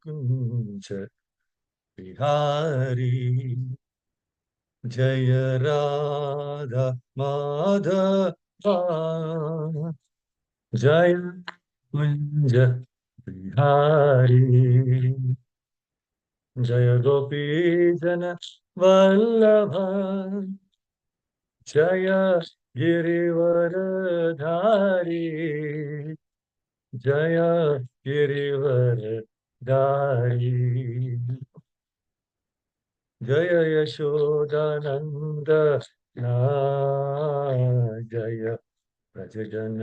कुंज बिहारी जय राधा माधवा जय कुंज बिहारी जय गोपी जन वल्लभ जय गिरिवरधारी जय गिरिवरधारी जय यशोदानंद जय ब्रजजन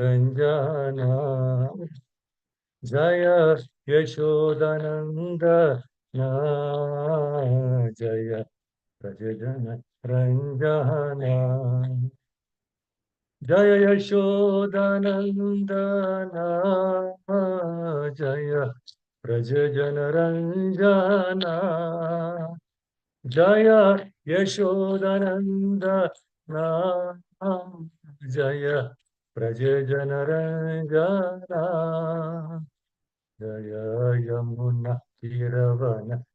रंजना जय यशोदानंद जय ब्रजजन रंजना जय यशोदानंदना जय ब्रजजन रंजना जय यशोदानंदना जय ब्रजजन रंजना जय यमुना तीरवनचारि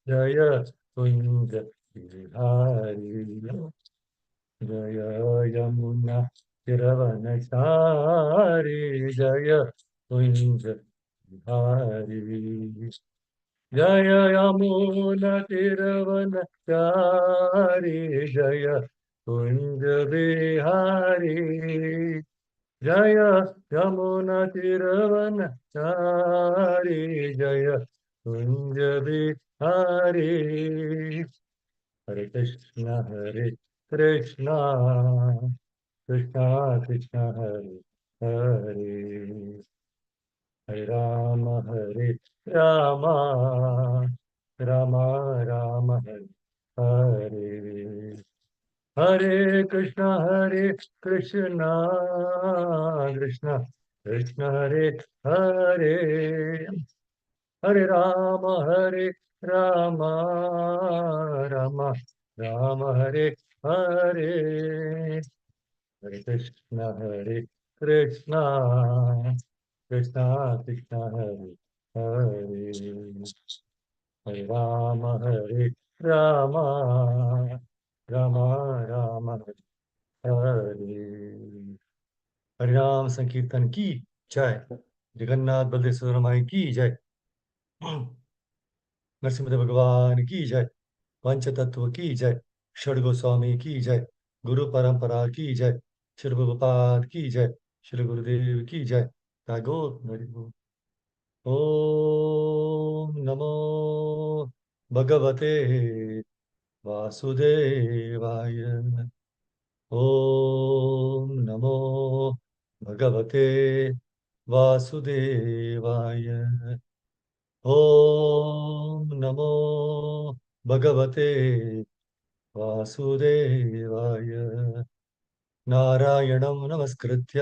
जय कुंज बिहारी जय यमुना तिरवनचारि जय कुंज बिहारी जय यमुना तिरवनचारि जय कुंज बिहारी जय यमुना तिरवनचारि जय कुंज बिहारी हरे कृष्णा कृष्णा कृष्णा हरे हरे हरे राम राम राम हरे हरे हरे कृष्णा कृष्णा कृष्ण हरे हरे हरे राम राम राम हरे हरे हरे कृष्णा कृष्णा कृष्ण हरे हरे हरे राम राम राम हरे हरे हरिनाम संकीर्तन की जय जगन्नाथ बलदेव माई की जय नरसिंह भगवान की जय पंचतत्व की जय षड गोस्वामी की जय गुरु परंपरा की जय श्री प्रभुपाद की जय श्री गुरुदेव की जय टैगोर हरि बोल। ओम नमो भगवते वासुदेवाय ओम नमो भगवते वासुदेवाय ओम नमो भगवते वासुदेवाय नारायणं नमस्कृत्य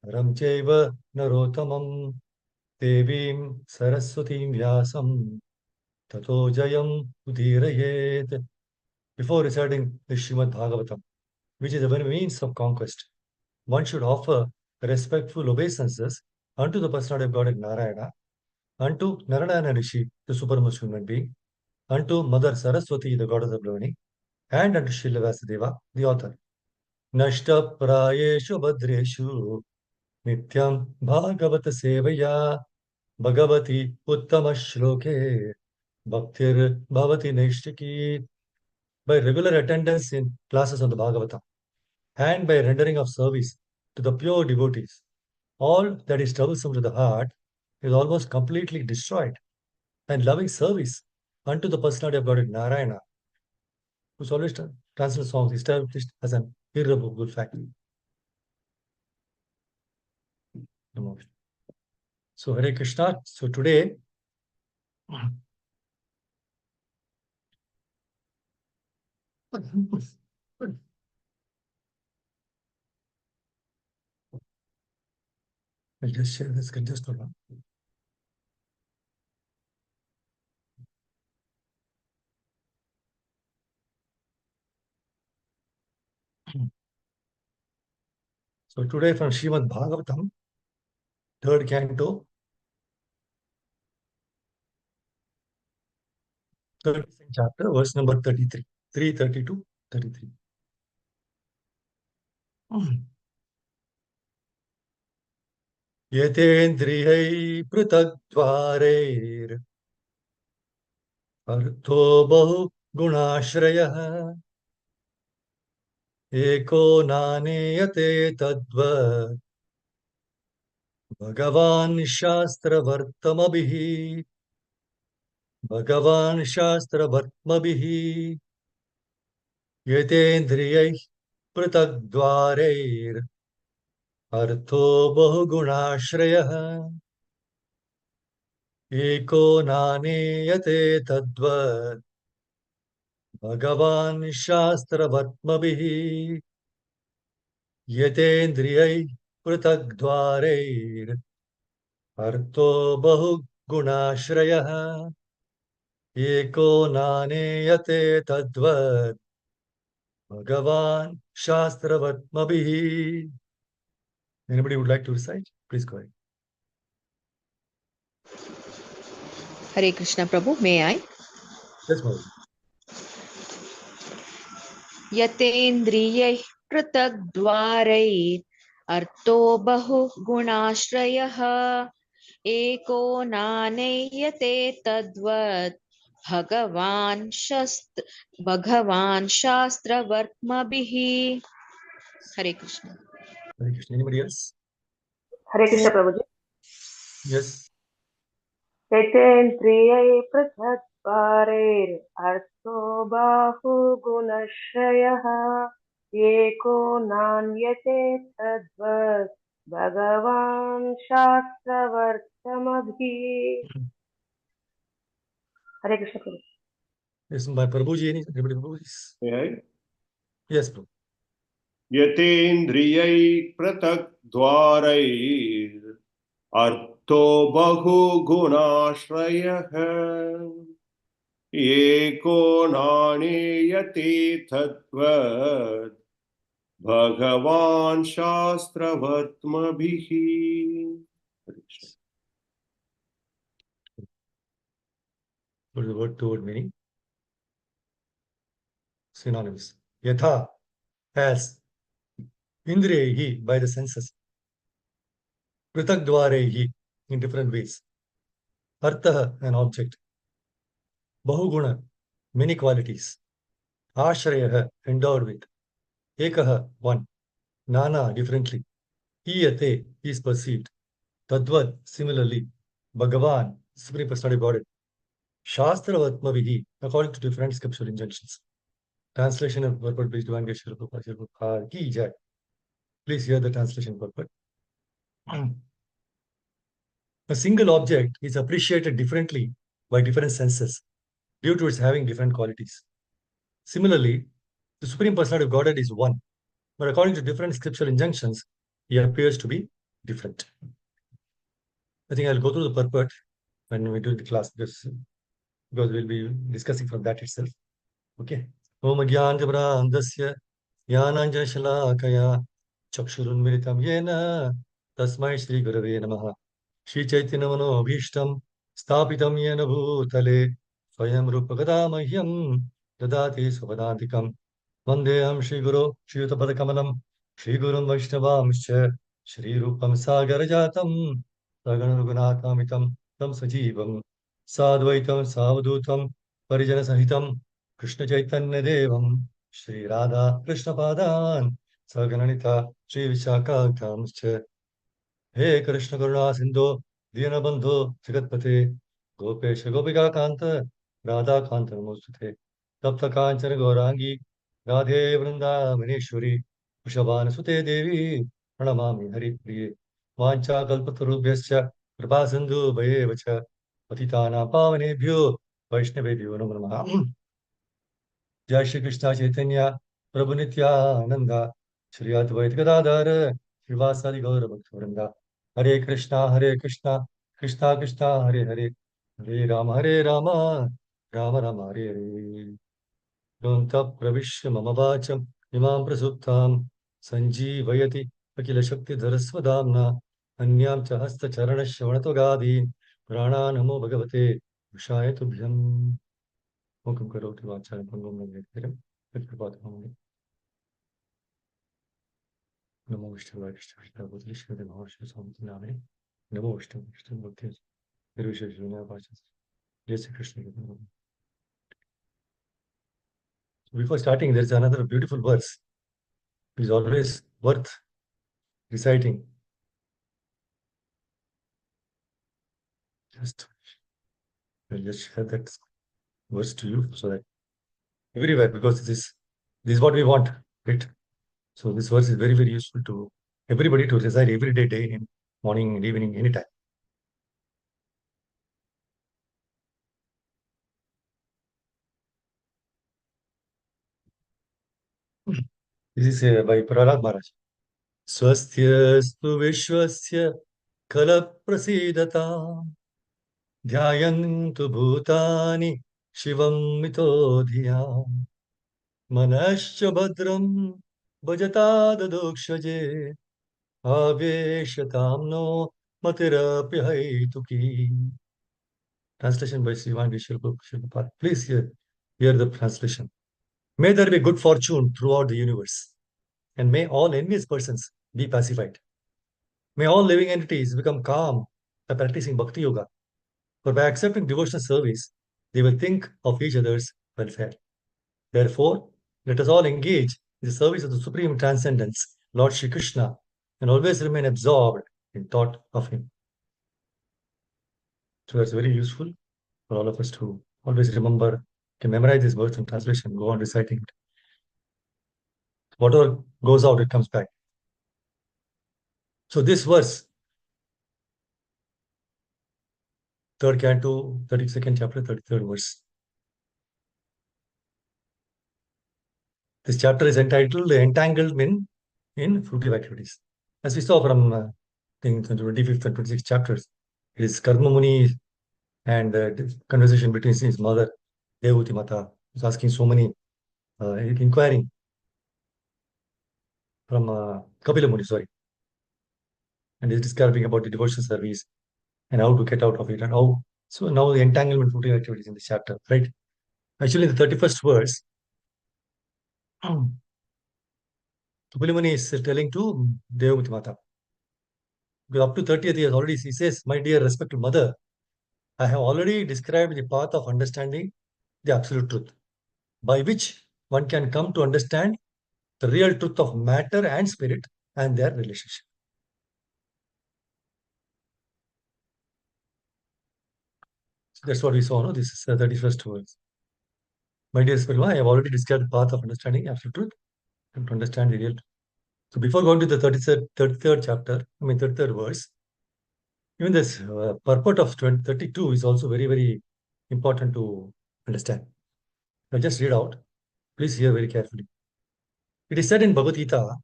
नरं चैव नरोत्तमं देवीं सरस्वतीं व्यासं ततो जयम् उदीरयेत्. Before reciting the Srimad Bhagavatam, which is the very means of conquest, one should offer respectful obeisances unto the personality of Godhead Narayana, unto Narayana Rishi, the supremest human being, unto Mother Saraswati, the goddess of learning, and unto Srila Vyasadeva, the author. नष्टप्रायेषु भद्रेषु नित्यं भागवत सेवया Bhagwati उत्तमश्लोके bhaktir naishiki. By regular attendance in classes of the Bhagavatam and by rendering of service to the pure devotees, all that is troublesome to the heart is almost completely destroyed. And loving service unto the personality of God in Narayana, who's always transcendental songs established as an irrevocable fact. So Hare Krishna. So today, I'll just share this. Just hold on. So today from Srimad Bhagavatam, third canto, 32nd chapter, verse number 33. 332, 33. यतेन्द्रियैः पृथग्द्वारैर् अर्थो बहु गुणाश्रयः एको नानेयते तद्वत् भगवान् शास्त्रवर्त्तमभिः भगवान् शास्त्रवर्त्मभिः यतेन्द्रियैः पृथग्द्वारैर् अर्थो बहुगुणाश्रयः एको नानेयते तद्वत् भगवान् शास्त्रवर्त्मभिः यतेन्द्रियैः पृथग्द्वारैर् अर्थो बहुगुणाश्रयः एको नानेयते तद्वत् भगवान् शास्त्रवर्त्मभिः. Anybody would like to recite? Please go ahead. Hare Krishna Prabhu, may I? Yes, Mother. यतेन्द्रियैः पृथग्द्वारैः अर्थो बहु गुणाश्रयः एको नानेयते तद्वत् भगवान् शास्त्रवर्त्मभिः. Hare Krishna. Hare Krishna. Anybody else? Hare Krishna Prabhuji. Yes. यतेन्द्रियै पृथग्द्वारैर् अर्थो बाहुगुणश्रयः एको नान्यते तद्वत् भगवान् शास्त्रवर्त्तमभिः. Hare Krishna Prabhu. Yes, my Prabhuji. Anybody, Prabhuji? Yes, Prabhu. यतेन्द्रियै पृथग्द्वारैर् अर्थो बहुगुणाश्रयः एको नानेयते तद्वत् भगवान् शास्त्रवर्त्मभिः. What is the word to word meaning? Synonyms. Yatha, as. Indriyehi, by the senses. Pritagdvarehi, in different ways. Artha, an object. Bahuguna, many qualities. Ashrayaha, endowed with. Ekaha, one. Nana, differently. Iyate, is perceived. Tadvad, similarly. Bhagavan, Supreme Personality of Godhead. Shastravatmavihi, according to different scriptural injunctions. Translation of purport based Divine Geshe Prabhupada Ki Jai. Please hear the translation purport. A single object is appreciated differently by different senses due to its having different qualities. Similarly, the Supreme Personality of Godhead is one, but according to different scriptural injunctions, he appears to be different. I think I'll go through the purport when we do the class because we'll be discussing from that itself. Okay. Om Gyanjabra Jnananjanashalakaya Chakshurunmilitam Yena Tasmai Shri Gurave Namaha Shri Chaitanya Manobhishtam Stapitam Yena Bhutale Swayam Rupakada Mahyam Dadati Swapadantikam Vandeham Shri Guru Shri Yutapadakamalam Shri Gurum Vaishnavamscha Shri Rupam Sagarajatam Sagana Rugunatamitam Tam Sajivam Sadvaitam Savadutam Parijana Sahitam Krishna Chaitanya Devam Shri Radha Krishna Padan Sagananita Shri Vishaka Kamscha He Krishna Karuna Sindhu Dinabandhu Jagatpate Gopesha Gopika Kanta Radha Kanta Namostute Tapta Kanchana Gaurangi Radhe Vrunda Maneshwari Vrishabhana Sute Devi Pranamami Hari Priye Vancha Kalpatarubhyascha Kripa Sindhu Bhayevacha Patitana Pavanebhyo Vaishnavebhyo Namo Namaha Jai Shri Krishna Chaitanya Prabhu Nityananda Shri Advaita Gadadhara Srivasadi Gaura Bhaktivinoda Hare Krishna Krishna Krishna Hare Hare Hare Rama Rama Rama Hare Hare Yonta Pravishya Mama Vacham Imam Prasuttam Sanjeevayati Akila Shakti Dharasvadamna Anyam Chahasta Charana Shravanato Gadi Prana Namo Bhagavate Vishaya Tubhyam. Mukam karoti vācālam pangam nāyathiram Pitrupatamani Namo Vishtavaya Vishtavaya Buddhishvara Maharshi Samtinami Namo Vishtavaya Vishtavaya Buddhis Virusha Juna Vācas Jai Sri Krishna. Before starting, there is another beautiful verse. It is always worth reciting. I'll just share that verse to you so that everywhere, because this is what we want, right? So this verse is very, very useful to everybody to recite every day in morning and evening, anytime. This is by Prahlad Maharaj. Swastyastu Vishwasya Kala Prasidata Dhyayantu Bhutani Shivam Mito Dhiya Manascha Bhadram Bhajata Dadokshaje Aveshatam no Matirapi Haituki. Translation by Srivan Vishwapad. Please hear the translation. May there be good fortune throughout the universe, and may all envious persons be pacified. May all living entities become calm by practicing Bhakti Yoga, for by accepting devotional service, they will think of each other's welfare. Therefore, let us all engage in the service of the Supreme Transcendence, Lord Shri Krishna, and always remain absorbed in thought of Him. So that's very useful for all of us to always remember, can memorize this verse and translation, go on reciting it. Whatever goes out, it comes back. So this verse, 3rd canto, 32nd chapter, 33rd verse. This chapter is entitled Entanglement in Fruitive Activities. As we saw from the 25th and 26th chapters, it is Karma Muni and conversation between his mother, Devuti Mata, who's asking so many, inquiring from Kapila Muni, sorry. And he's describing about the devotional service and how to get out of it and how. So now the entanglement fruitive activities in this chapter, right? Actually, in the 31st verse, Kapila Muni is telling to Devuti Mata. Because up to 30th years already, he says, my dear respected mother, I have already described the path of understanding the absolute truth, by which one can come to understand the real truth of matter and spirit and their relationship. So that's what we saw, no? This is 31st verse. My dear respected mother, I have already described the path of understanding absolute truth and to understand the real truth. So before going to the 33rd chapter, 33rd verse, even this purport of 32 is also very, very important to understand. I'll just read out. Please hear very carefully. It is said in Bhagavad Gita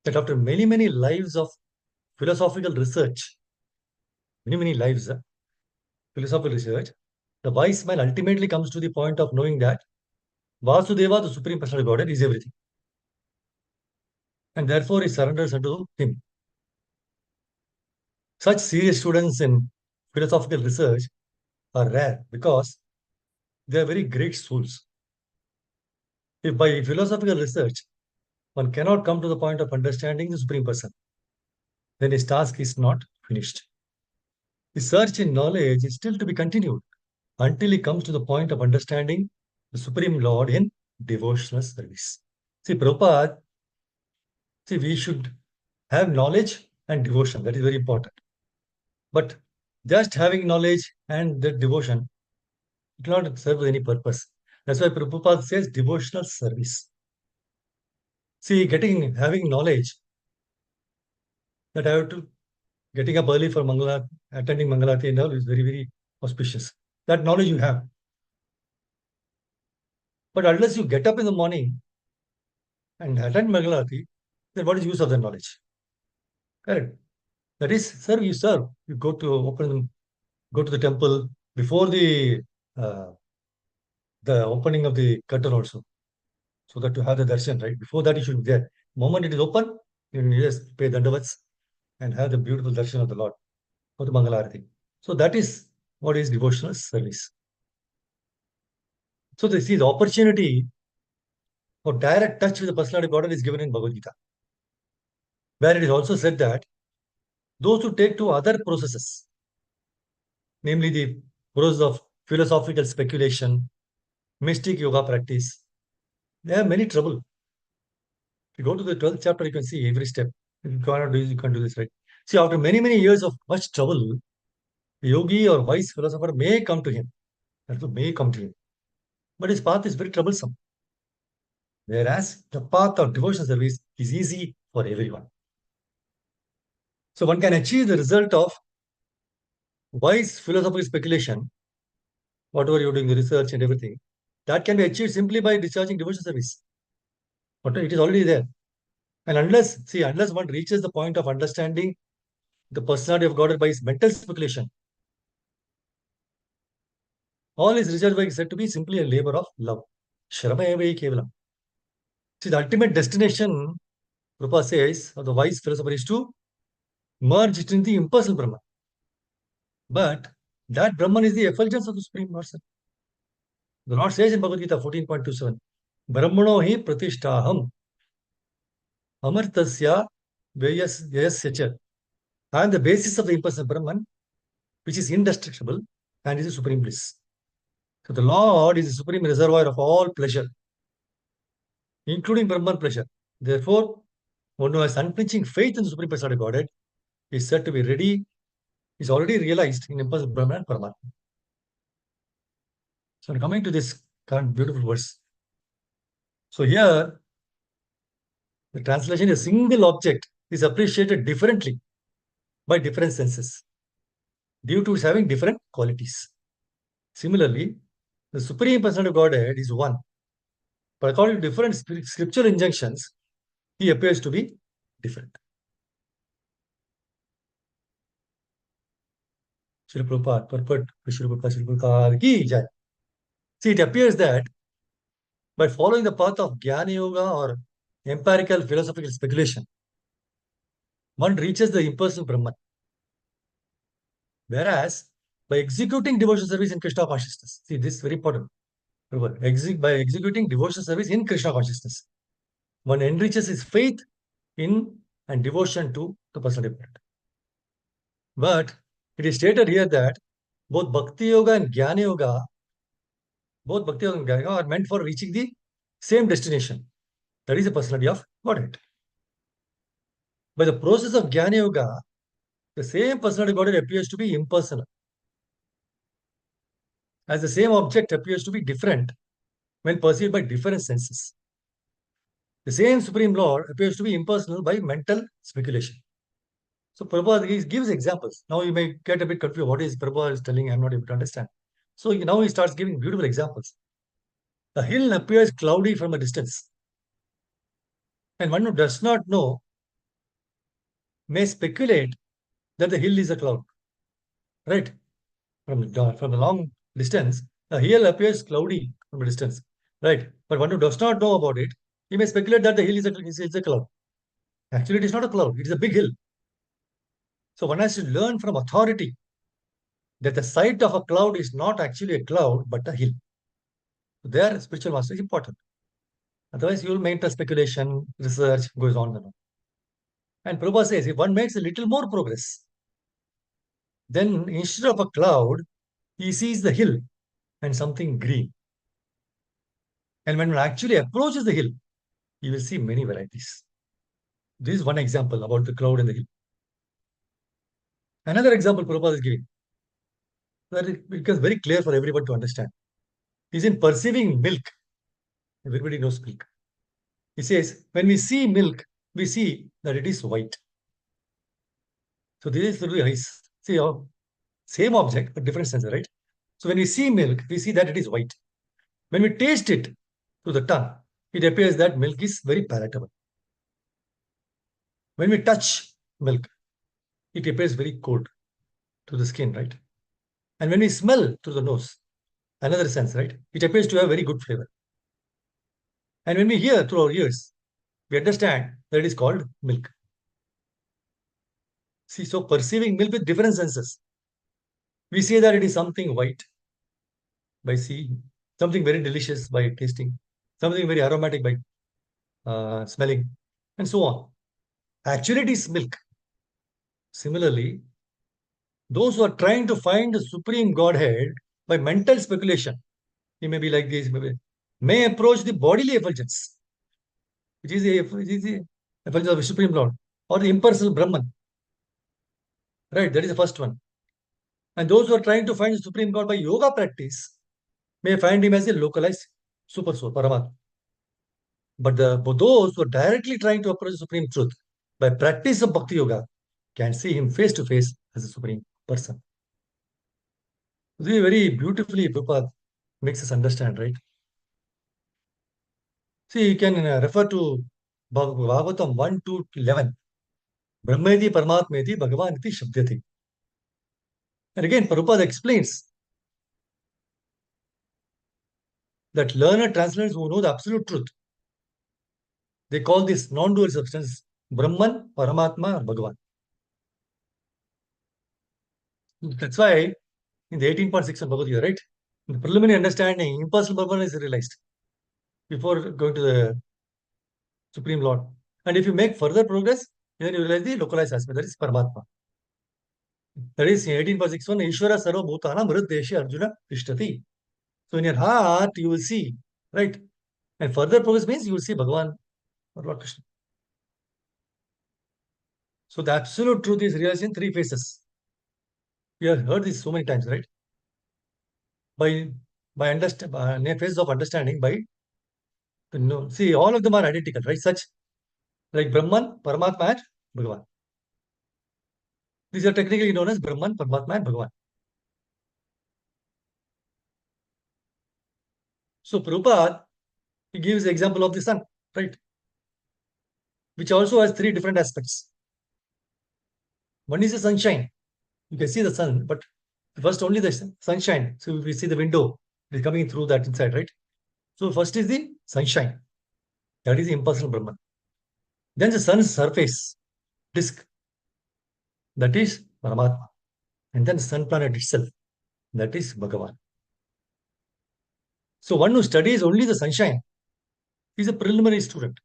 that after many, many lives of philosophical research, many lives, philosophical research, the wise man ultimately comes to the point of knowing that Vasudeva, the Supreme Personality of Godhead, is everything. And therefore he surrenders unto Him. Such serious students in philosophical research are rare because they are very great souls. If by philosophical research one cannot come to the point of understanding the Supreme Person, then his task is not finished. The search in knowledge is still to be continued until he comes to the point of understanding the Supreme Lord in devotional service. See, Prabhupada, we should have knowledge and devotion. That is very important. But just having knowledge and that devotion, it will not serve any purpose. That's why Prabhupada says devotional service. See, having knowledge that I have to getting up early for Mangala, attending Mangalati and all is very, very auspicious. That knowledge you have. But unless you get up in the morning and attend Mangalati, then what is use of the knowledge? Correct. That is, serve, you serve. You go to the temple before uh, the opening of the curtain also, so that you have the darshan, right? Before that, you should be there. The moment it is open, you just pay dandavats and have the beautiful darshan of the Lord for the Mangalarati. So that is what is devotional service. So the opportunity for direct touch with the personality of Godhead is given in Bhagavad Gita, where it is also said that those who take to other processes, namely the process of philosophical speculation, mystic yoga practice, they have many trouble. If you go to the 12th chapter, you can see every step. You cannot do this, you can't do this, right? See, after many, many years of much trouble, a yogi or wise philosopher may come to him. That may come to him. But his path is very troublesome. Whereas the path of devotional service is easy for everyone. So one can achieve the result of wise philosophical speculation, whatever you're doing, the research and everything, that can be achieved simply by discharging devotional service. But it is already there. And unless one reaches the point of understanding the personality of God by his mental speculation, all his research work is said to be simply a labor of love. Shrama eva hi kevalam. See, the ultimate destination, Prabhupada says, of the wise philosopher is to merge it in the impersonal Brahman. But that Brahman is the effulgence of the Supreme Person. The Lord says in Bhagavad Gita 14.27, Brahmano hi pratishtaham amartasya vyasya cha. I am the basis of the impersonal Brahman, which is indestructible and is the supreme bliss. So the Lord is the supreme reservoir of all pleasure, including Brahman pleasure. Therefore, one who has unflinching faith in the Supreme Personality of Godhead is said to be ready, is already realized in impersonal Brahman and Paramatma. So coming to this current beautiful verse. So here, the translation, a single object is appreciated differently by different senses due to its having different qualities. Similarly, the Supreme Personality of Godhead is one, but according to different scriptural injunctions, he appears to be different. Srila Prabhupada, purport, Srila Prabhupada ki jai. See, it appears that by following the path of Jnana Yoga or empirical philosophical speculation, one reaches the impersonal Brahman. Whereas, by executing devotional service in Krishna consciousness, see, this is very important. By executing devotional service in Krishna consciousness, one enriches his faith in and devotion to the personality of God. But it is stated here that both Bhakti Yoga and Jnana Yoga, both Bhakti Yoga and Jnana Yoga are meant for reaching the same destination. That is the personality of Godhead. By the process of Jnana Yoga, the same personality of Godhead appears to be impersonal, as the same object appears to be different when perceived by different senses. The same Supreme Lord appears to be impersonal by mental speculation. So Prabhupada gives examples. Now you may get a bit confused. What is Prabhupada is telling? I'm not able to understand. So now he starts giving beautiful examples. The hill appears cloudy from a distance. And one who does not know may speculate that the hill is a cloud. Right? From the long distance, the hill appears cloudy from a distance. Right? But one who does not know about it, he may speculate that the hill is a cloud. Actually, it is not a cloud. It is a big hill. So one has to learn from authority that the sight of a cloud is not actually a cloud, but a hill. Their spiritual master is important. Otherwise, you will maintain speculation, research goes on and on. And Prabhupada says, if one makes a little more progress, then instead of a cloud, he sees the hill and something green. And when one actually approaches the hill, you will see many varieties. This is one example about the cloud and the hill. Another example Prabhupada is giving, that it becomes very clear for everyone to understand, is in perceiving milk. Everybody knows milk. He says, when we see milk, we see that it is white. So this is really nice. See, same object, but different sensor, right? So when we see milk, we see that it is white. When we taste it through the tongue, it appears that milk is very palatable. When we touch milk, it appears very cold to the skin, right? And when we smell through the nose, another sense, right? It appears to have very good flavor. And when we hear through our ears, we understand that it is called milk. See, so perceiving milk with different senses, we say that it is something white by seeing. something very delicious by tasting, something very aromatic by smelling, and so on. Actually, it is milk. Similarly, those who are trying to find the supreme Godhead by mental speculation, he may be like this, may approach the bodily effulgence, which is the effulgence of the Supreme Lord, or the impersonal Brahman. Right, that is the first one. And those who are trying to find the Supreme God by yoga practice may find him as a localized super soul, Paramatma. But those who are directly trying to approach the Supreme Truth by practice of Bhakti Yoga can see him face to face as a Supreme Person. This is very beautifully Prabhupada makes us understand, right? See, you can refer to Bhagavatam 1 to 11. Brahmeti Paramatmeti Bhagavaniti Shabdyati. And again, Prabhupada explains that learned translators who know the absolute truth, they call this non-dual substance Brahman, Paramatma, or Bhagavan. That's why in the 18.6 of Bhagavad Gita, right? In the preliminary understanding, impersonal Brahman is realized before going to the Supreme Lord. And if you make further progress, then you realize the localized aspect, that is Paramatma. That is in 18.61, Ishvara Sarva Bhutana Mriddeshe Arjuna Tishtati. So in your heart, you will see, right? And further progress means you will see Bhagavan or Lord Krishna. So the absolute truth is realized in three phases. We have heard this so many times, right? By understand, phases of understanding, by see, all of them are identical, right? Such like Brahman, Paramatma, and Bhagavan. These are technically known as Brahman, Paramatma, and Bhagavan. So Prabhupada, he gives the example of the sun, right? Which also has three different aspects. One is the sunshine. You can see the sun, but first only the sunshine. So we see the window is coming through that inside, right? So first is the sunshine. That is the impersonal Brahman. Then the sun's surface, disk, that is Paramatma. And then the sun planet itself, that is Bhagavan. So one who studies only the sunshine is a preliminary student.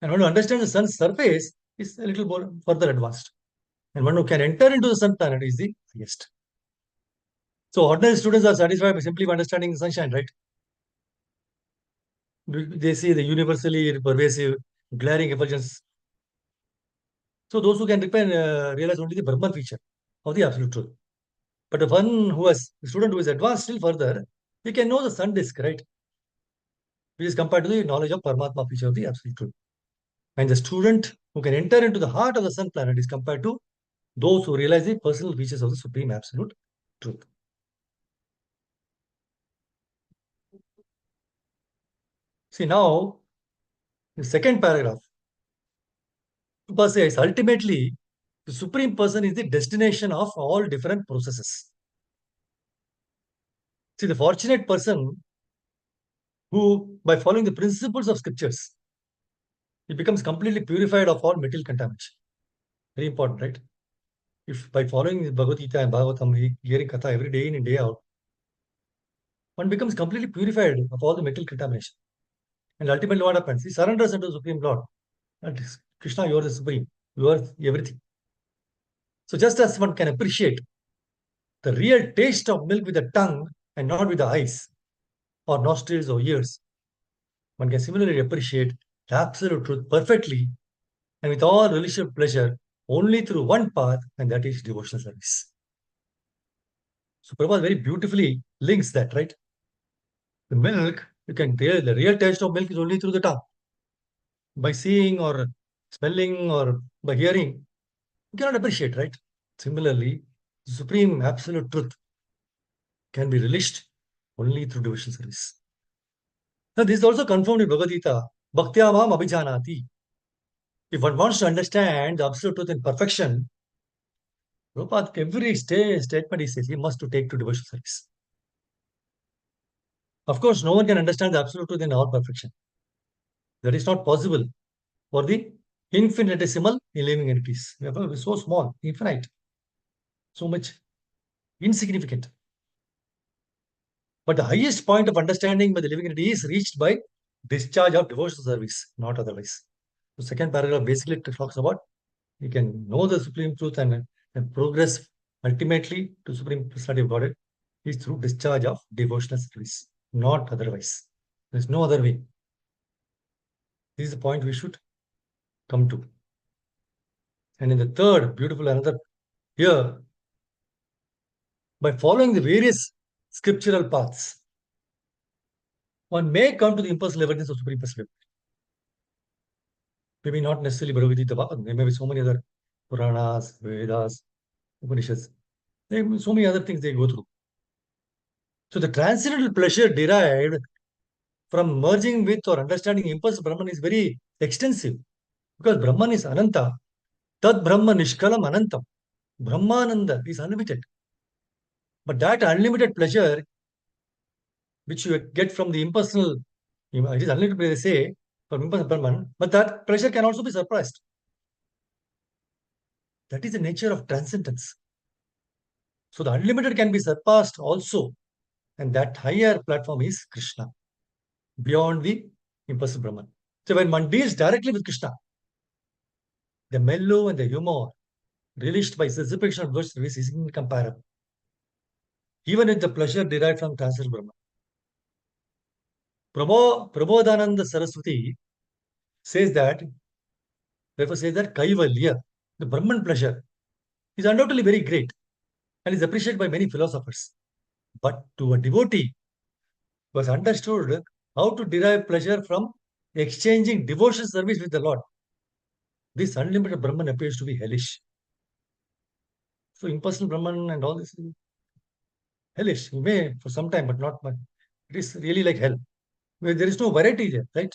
And one who understands the sun's surface is a little more further advanced. And one who can enter into the sun planet is the highest. So ordinary students are satisfied by simply understanding the sunshine, right? They see the universally pervasive, glaring effulgence. So those who can realize only the Brahman feature of the absolute truth. But the student who is advanced still further, he can know the sun disk, right? Which is compared to the knowledge of Paramatma feature of the absolute truth. And the student who can enter into the heart of the sun planet is compared to those who realize the personal features of the supreme absolute truth. See now, the second paragraph, Prabhupada says ultimately the supreme person is the destination of all different processes. See, the fortunate person who, by following the principles of scriptures, he becomes completely purified of all material contamination. Very important, right? If by following Bhagavad Gita and Bhagavatam, hearing Katha every day in and day out, one becomes completely purified of all the material contamination. And ultimately, what happens? He surrenders unto the Supreme Lord. That is, Krishna, you are the Supreme. You are everything. So, just as one can appreciate the real taste of milk with the tongue and not with the eyes, or nostrils, or ears, one can similarly appreciate the absolute truth perfectly and with all religious pleasure only through one path, and that is devotional service. So, Prabhupada very beautifully links that, right? The milk, you can tell the real taste of milk is only through the tongue. By seeing or smelling or by hearing, you cannot appreciate, right? Similarly, supreme absolute truth can be relished only through devotional service. Now, this is also confirmed in Bhagavad Gita. Bhaktyamam abhijanati. If one wants to understand the absolute truth in perfection, Prabhupada, every statement he says, he must to take to devotional service. Of course, no one can understand the absolute truth in all perfection. That is not possible for the infinitesimal living entities. Therefore, so small, infinite, so much insignificant. But the highest point of understanding by the living entity is reached by discharge of devotional service, not otherwise. The second paragraph basically talks about you can know the supreme truth and progress ultimately to supreme personality of Godhead is through discharge of devotional service, not otherwise. There's no other way. This is the point we should come to. And in the third, beautiful another here, by following the various scriptural paths, one may come to the impersonal awareness of supreme personality. Maybe not necessarily Bhagavad Gita, there may be so many other Puranas, Vedas, Upanishads. There may be so many other things they go through. So the transcendental pleasure derived from merging with or understanding impulse Brahman is very extensive because Brahman is Ananta. Tad Brahma Nishkalam Anantam. Brahmananda is unlimited. But that unlimited pleasure which you get from the impersonal, it is unlimited, they say, from impersonal Brahman, but that pleasure can also be suppressed. That is the nature of transcendence. So the unlimited can be surpassed also. And that higher platform is Krishna, beyond the impersonal Brahman. So when one deals directly with Krishna, the mellow and the humor released by dissipation of God's service is incomparable. Even with the pleasure derived from transcendental Brahman. Prabodhananda Saraswati says that, therefore says that Kaivalya, the Brahman pleasure, is undoubtedly very great and is appreciated by many philosophers. But to a devotee who has understood how to derive pleasure from exchanging devotional service with the Lord, this unlimited Brahman appears to be hellish. So impersonal Brahman and all this is hellish. You may for some time, but not much. It is really like hell. Where there is no variety there, right?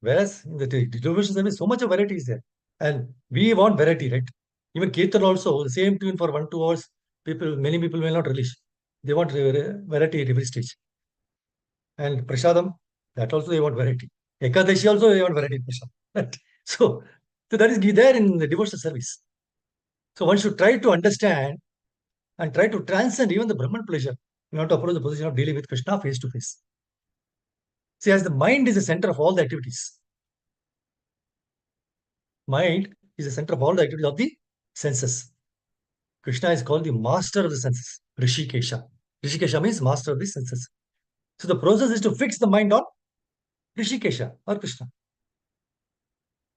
Whereas in the devotional service, so much of variety is there. And we want variety, right? Even Kirtan also, the same tune for 1-2 hours, many people will not relish. They want variety at every stage. And Prasadam, that also they want variety. Ekadashi also they want variety in Prasadam. Right? So that is there in the devotional service. So one should try to understand and try to transcend even the Brahman pleasure in order to approach the position of dealing with Krishna face to face. See, as the mind is the center of all the activities, mind is the center of all the activities of the senses. Krishna is called the master of the senses, Rishikesha. Rishikesha means master of the senses. So the process is to fix the mind on Rishikesha or Krishna.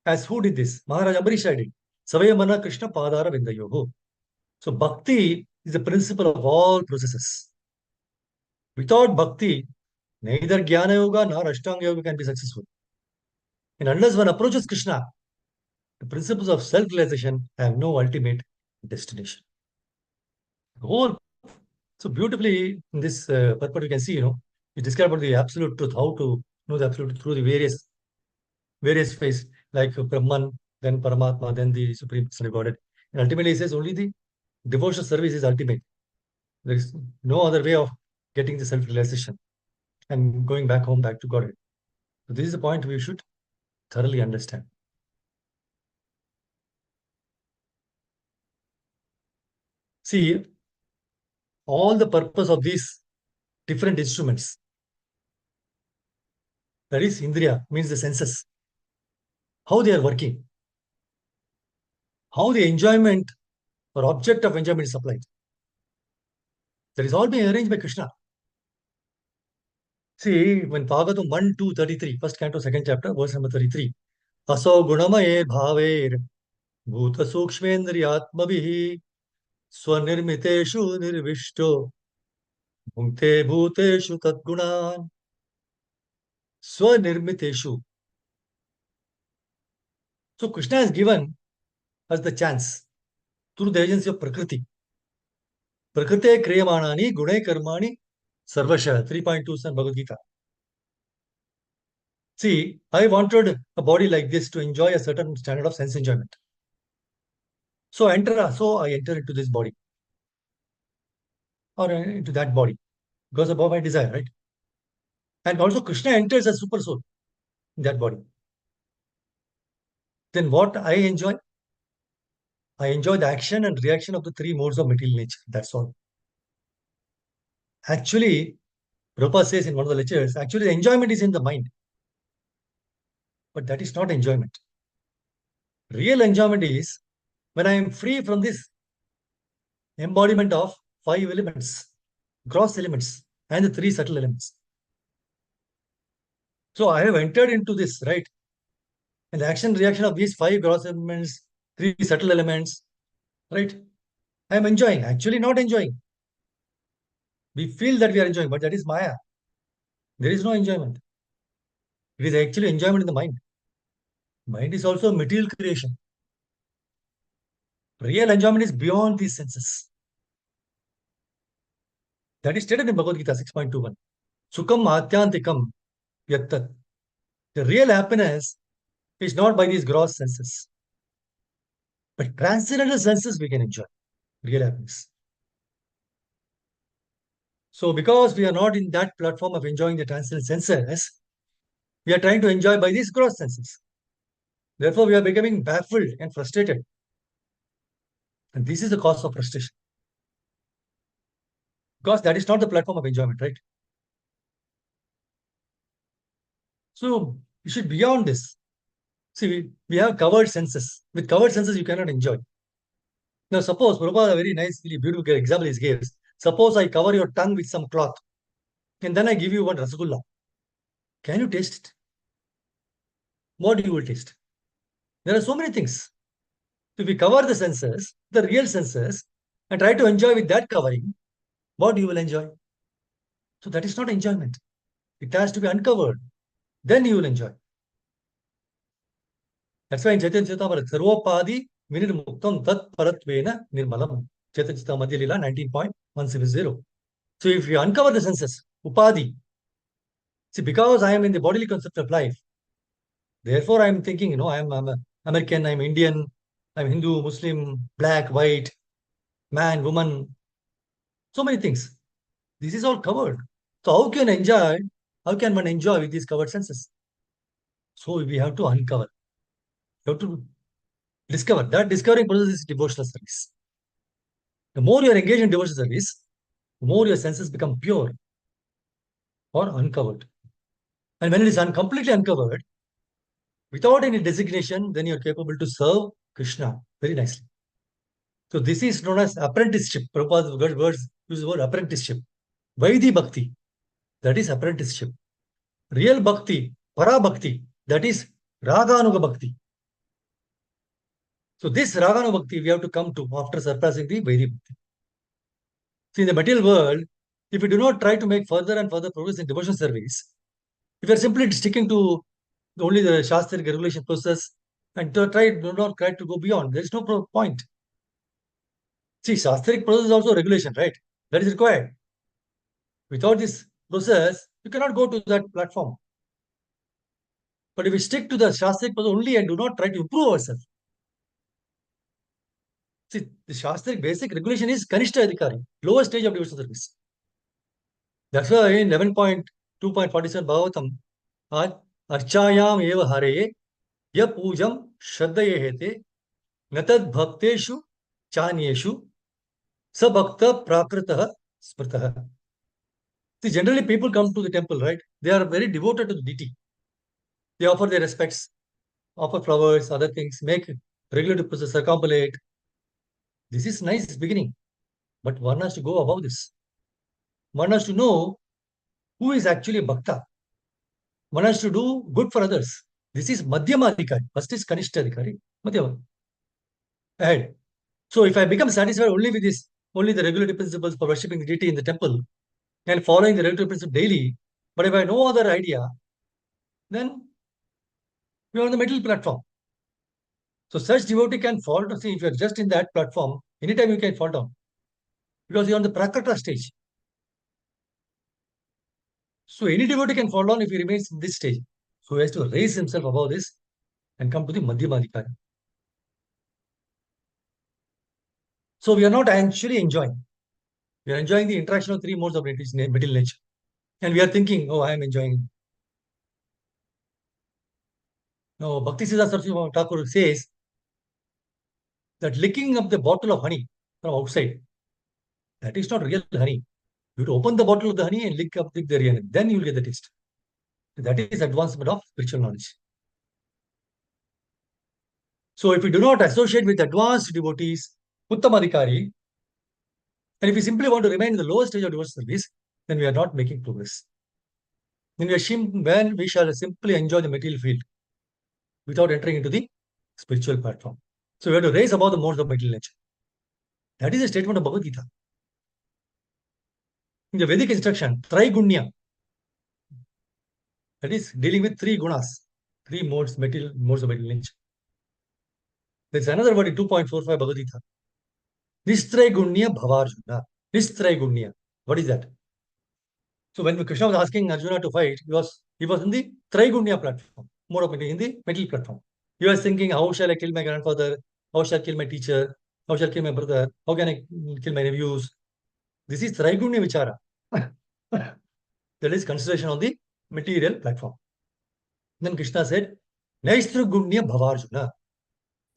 As who did this? Maharaj Ambarisha did. Savayamana Krishna Padara Vindayoho. So bhakti is the principle of all processes. Without bhakti, neither Jnana Yoga nor Ashtanga Yoga can be successful. And unless one approaches Krishna, the principles of self-realization have no ultimate destination. The whole, so beautifully in this purport you can see, you describe about the absolute truth, how to know the absolute truth through the various ways, like Brahman, then Paramatma, then the Supreme Personality of Godhead. And ultimately he says only the devotional service is ultimate. There is no other way of getting the self-realization and going back home, back to Godhead. So this is the point we should thoroughly understand. See, all the purpose of these different instruments, that is Indriya, means the senses, how they are working, how the enjoyment or object of enjoyment is supplied. That is all being arranged by Krishna. See, when Bhagavatam 1, 2, 33, first canto, second chapter, verse number 33, Aso gunamaye bhaver bhuta sukshmendriyatmabhihi swanirmiteshu nirvishto bhunte bhuteshu tadgunan swanirmiteshu. So Krishna has given us the chance through the agency of Prakriti. Prakrite kriyamanani gune karmani sarvasha, 3.2 Bhagavad Gita. See, I wanted a body like this to enjoy a certain standard of sense enjoyment. So I enter into this body or into that body because of my desire, right? And also Krishna enters as super soul in that body. Then what I enjoy? I enjoy the action and reaction of the three modes of material nature. That's all. Actually, Prabhupada says in one of the lectures, actually the enjoyment is in the mind. But that is not enjoyment. Real enjoyment is when I am free from this embodiment of 5 elements, gross elements, and the 3 subtle elements. So I have entered into this, right? And the action reaction of these 5 gross elements, 3 subtle elements, right? I am enjoying, actually not enjoying. We feel that we are enjoying, but that is Maya. There is no enjoyment. It is actually enjoyment in the mind. Mind is also material creation. Real enjoyment is beyond these senses. That is stated in Bhagavad Gita 6.21. Sukham atyantikam yattat. The real happiness is not by these gross senses, but transcendental senses we can enjoy real happiness. So, because we are not in that platform of enjoying the transcendental senses, we are trying to enjoy by these gross senses. Therefore, we are becoming baffled and frustrated. And this is the cause of frustration. Because that is not the platform of enjoyment, right? So, you should beyond this. See, we have covered senses. With covered senses, you cannot enjoy. Now, suppose, Prabhupada, a very nice, really beautiful example he gives. Suppose I cover your tongue with some cloth, and then I give you one rasgulla. Can you taste it? What you will taste? There are so many things. If we cover the senses, the real senses, and try to enjoy with that covering, what you will enjoy? So that is not enjoyment. It has to be uncovered. Then you will enjoy. That's why in Chaitanya Charitamrita, Sarvopadi Vinirmuktam Tat Paratvena Nirmalam. Chaitanya Charitamrita Madhya Lila 19.170. So if you uncover the senses, Upadi, see, because I am in the bodily concept of life, therefore I am thinking, I am American, I am Indian, I am Hindu, Muslim, black, white, man, woman, so many things. This is all covered. So how can one enjoy with these covered senses? So we have to uncover. You have to discover. That discovering process is devotional service. The more you are engaged in devotional service, the more your senses become pure or uncovered. And when it is completely uncovered, without any designation, then you are capable to serve Krishna very nicely. So this is known as apprenticeship. Prabhupada's words use the word apprenticeship. Vaidhi Bhakti, that is apprenticeship. Real Bhakti, Para Bhakti, that is Raganuga Bhakti. So this Raganuga Bhakti we have to come to after surpassing the Vaidhi Bhakti. See, in the material world, if we do not try to make further and further progress in devotional service, if you are simply sticking to only the Shastric regulation process and do not try to go beyond, there is no point. See, Shastric process is also regulation, right? That is required. Without this process, you cannot go to that platform. But if we stick to the Shastric process only and do not try to improve ourselves, see, the Shastric basic regulation is Kanishta Adhikari, lowest stage of devotional service. That's why in 11.2.47 Bhagavatam, Archayam eva hare ya pujam shraddhaye hete natad bhakteshu chanyeshu sabhakta prakritah smritah. See, generally people come to the temple, right? They are very devoted to the deity. They offer their respects, offer flowers, other things, make regular process, circumambulate. This is nice beginning, but one has to go above this. One has to know who is actually a bhakta. One has to do good for others. This is Madhyama Adhikari. First is Kanishta Adhikari. Madhyama. Ahead. So if I become satisfied only with this, only the regulatory principles for worshipping the deity in the temple and following the regulatory principle daily, but if I have no other idea, then we are on the middle platform. So such devotee can fall down. See, if you're just in that platform, anytime you can fall down. Because you're on the Prakrata stage. So any devotee can fall down if he remains in this stage. So he has to raise himself above this and come to the Madhyama Adhikari. So we are not actually enjoying. We are enjoying the interaction of 3 modes of material nature. And we are thinking, oh, I am enjoying. No, Bhakti Siddhanta Saraswati Thakur says that licking up the bottle of honey from outside, that is not real honey. You have to open the bottle of the honey and lick the honey. Then you will get the taste. That is advancement of spiritual knowledge. So if we do not associate with advanced devotees, Uttamadhikari, and if we simply want to remain in the lowest stage of devotional service, then we are not making progress. Then when we shall simply enjoy the material field without entering into the spiritual platform. So we have to raise above the modes of material nature. That is a statement of Bhagavad Gita. In the Vedic instruction, Traigunya, that is dealing with three gunas, three modes of material nature. There's another word in 2.45 Bhagavad Gita. Nistraigunya Bhavarjuna. Nistraigunya. What is that? So when Krishna was asking Arjuna to fight, he was in the Traigunya platform, mode of in the material platform. He was thinking, how shall I kill my grandfather? How shall I kill my teacher? How shall I kill my brother? How can I kill my nephews? This is Traigunya Vichara. That is consideration on the material platform. Then Krishna said, Naistrugunya Bhavarjuna.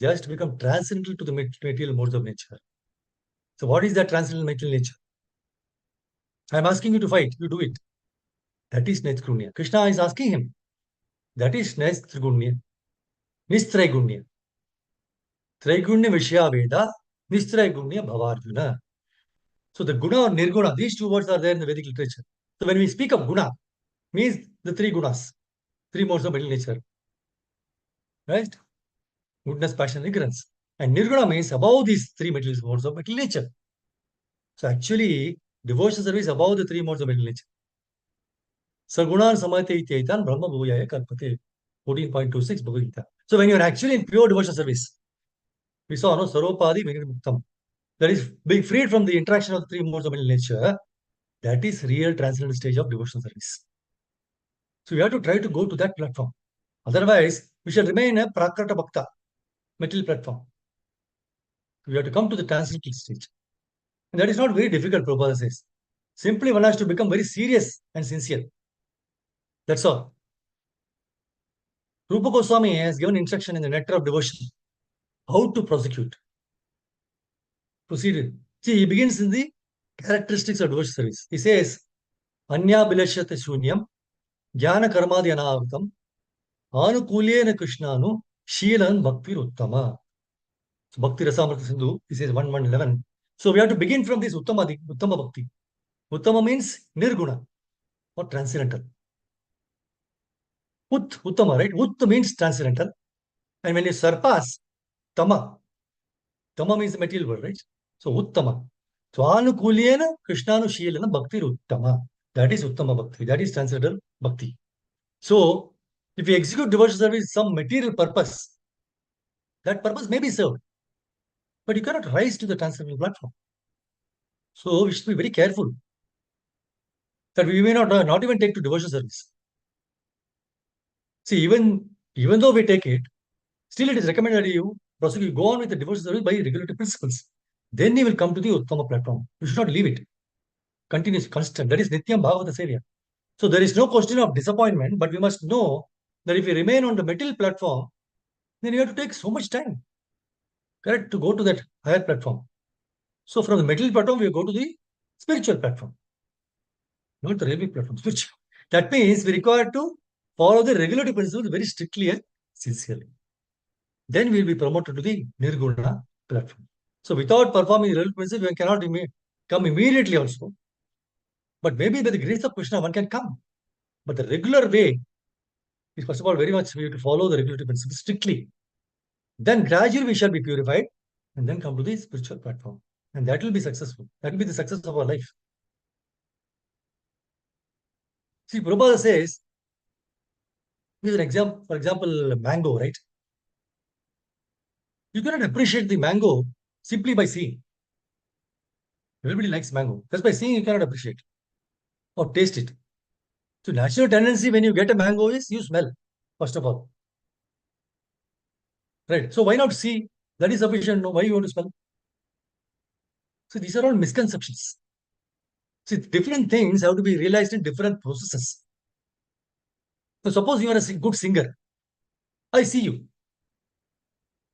Just become transcendental to the material modes of nature. So what is that transcendental material nature? I am asking you to fight, you do it. That is Naistrugunya. Krishna is asking him. That is Naistrugunya. Nistraigunya. Traigunya Vishya Veda, Nistraigunya Bhavarjuna. So the guna or nirguna, these two words are there in the Vedic literature. So when we speak of guna, means the three gunas, three modes of material nature. Right? Goodness, passion, ignorance. And nirguna means above these three material modes of material nature. So actually, devotional service is above the three modes of material nature. Sagunan samate itaitan brahma bhuyaya kalpate. 14.26 Bhagavad Gita. So when you are actually in pure devotional service, we saw no saropadi vinimuktam. That is being freed from the interaction of the three modes of material nature. That is real transcendental stage of devotional service. So we have to try to go to that platform. Otherwise, we shall remain a prakrata bhakta, material platform. We have to come to the transcendental stage. And that is not very difficult, Prabhupada says. Simply one has to become very serious and sincere. That's all. Rupa Goswami has given instruction in the Nectar of Devotion how to prosecute. Proceed. See, he begins in the characteristics of devotion service. He says, Anya bilashate shunyam, jnana karmadi anavritam, anukulyena krishnanu, shilan bhakti uttama. So Bhakti Rasamrita Sindhu, he says 1:11. So we have to begin from this Uttama Bhakti. Uttama means nirguna or transcendental. Uttama, right? Ut means transcendental. And when you surpass Tama, Tama means the material world, right? So Uttama. So Anukulyena Krishnanu Shilana Bhakti Uttama. That is Uttama Bhakti. That is transcendental Bhakti. So if we execute devotional service with some material purpose, that purpose may be served. But you cannot rise to the transcendental platform. So we should be very careful that we may not even take to devotional service. See, even though we take it, still it is recommended that you prosecute, go on with the devotional service by regulative principles. Then you will come to the Uttama platform. You should not leave it. Continuous, constant. That is Nityam Bhagavata Sevya. So there is no question of disappointment, but we must know that if we remain on the material platform, then you have to take so much time, correct, to go to that higher platform. So from the material platform, we go to the spiritual platform, not the railway platform, spiritual. That means we require to follow the regulative principles very strictly and sincerely. Then we will be promoted to the Nirguna platform. So without performing the regulative principles, one cannot come immediately also. But maybe by the grace of Krishna, one can come. But the regular way is, first of all, very much we have to follow the regulative principles strictly. Then gradually we shall be purified and then come to the spiritual platform. And that will be successful. That will be the success of our life. See, Prabhupada says, here's an example, for example, mango, right? You cannot appreciate the mango simply by seeing. Everybody likes mango. Just by seeing, you cannot appreciate or taste it. So natural tendency when you get a mango is you smell, first of all. Right? So why not see? That is sufficient. No, why you want to smell? So these are all misconceptions. See, different things have to be realized in different processes. So suppose you are a good singer. I see you.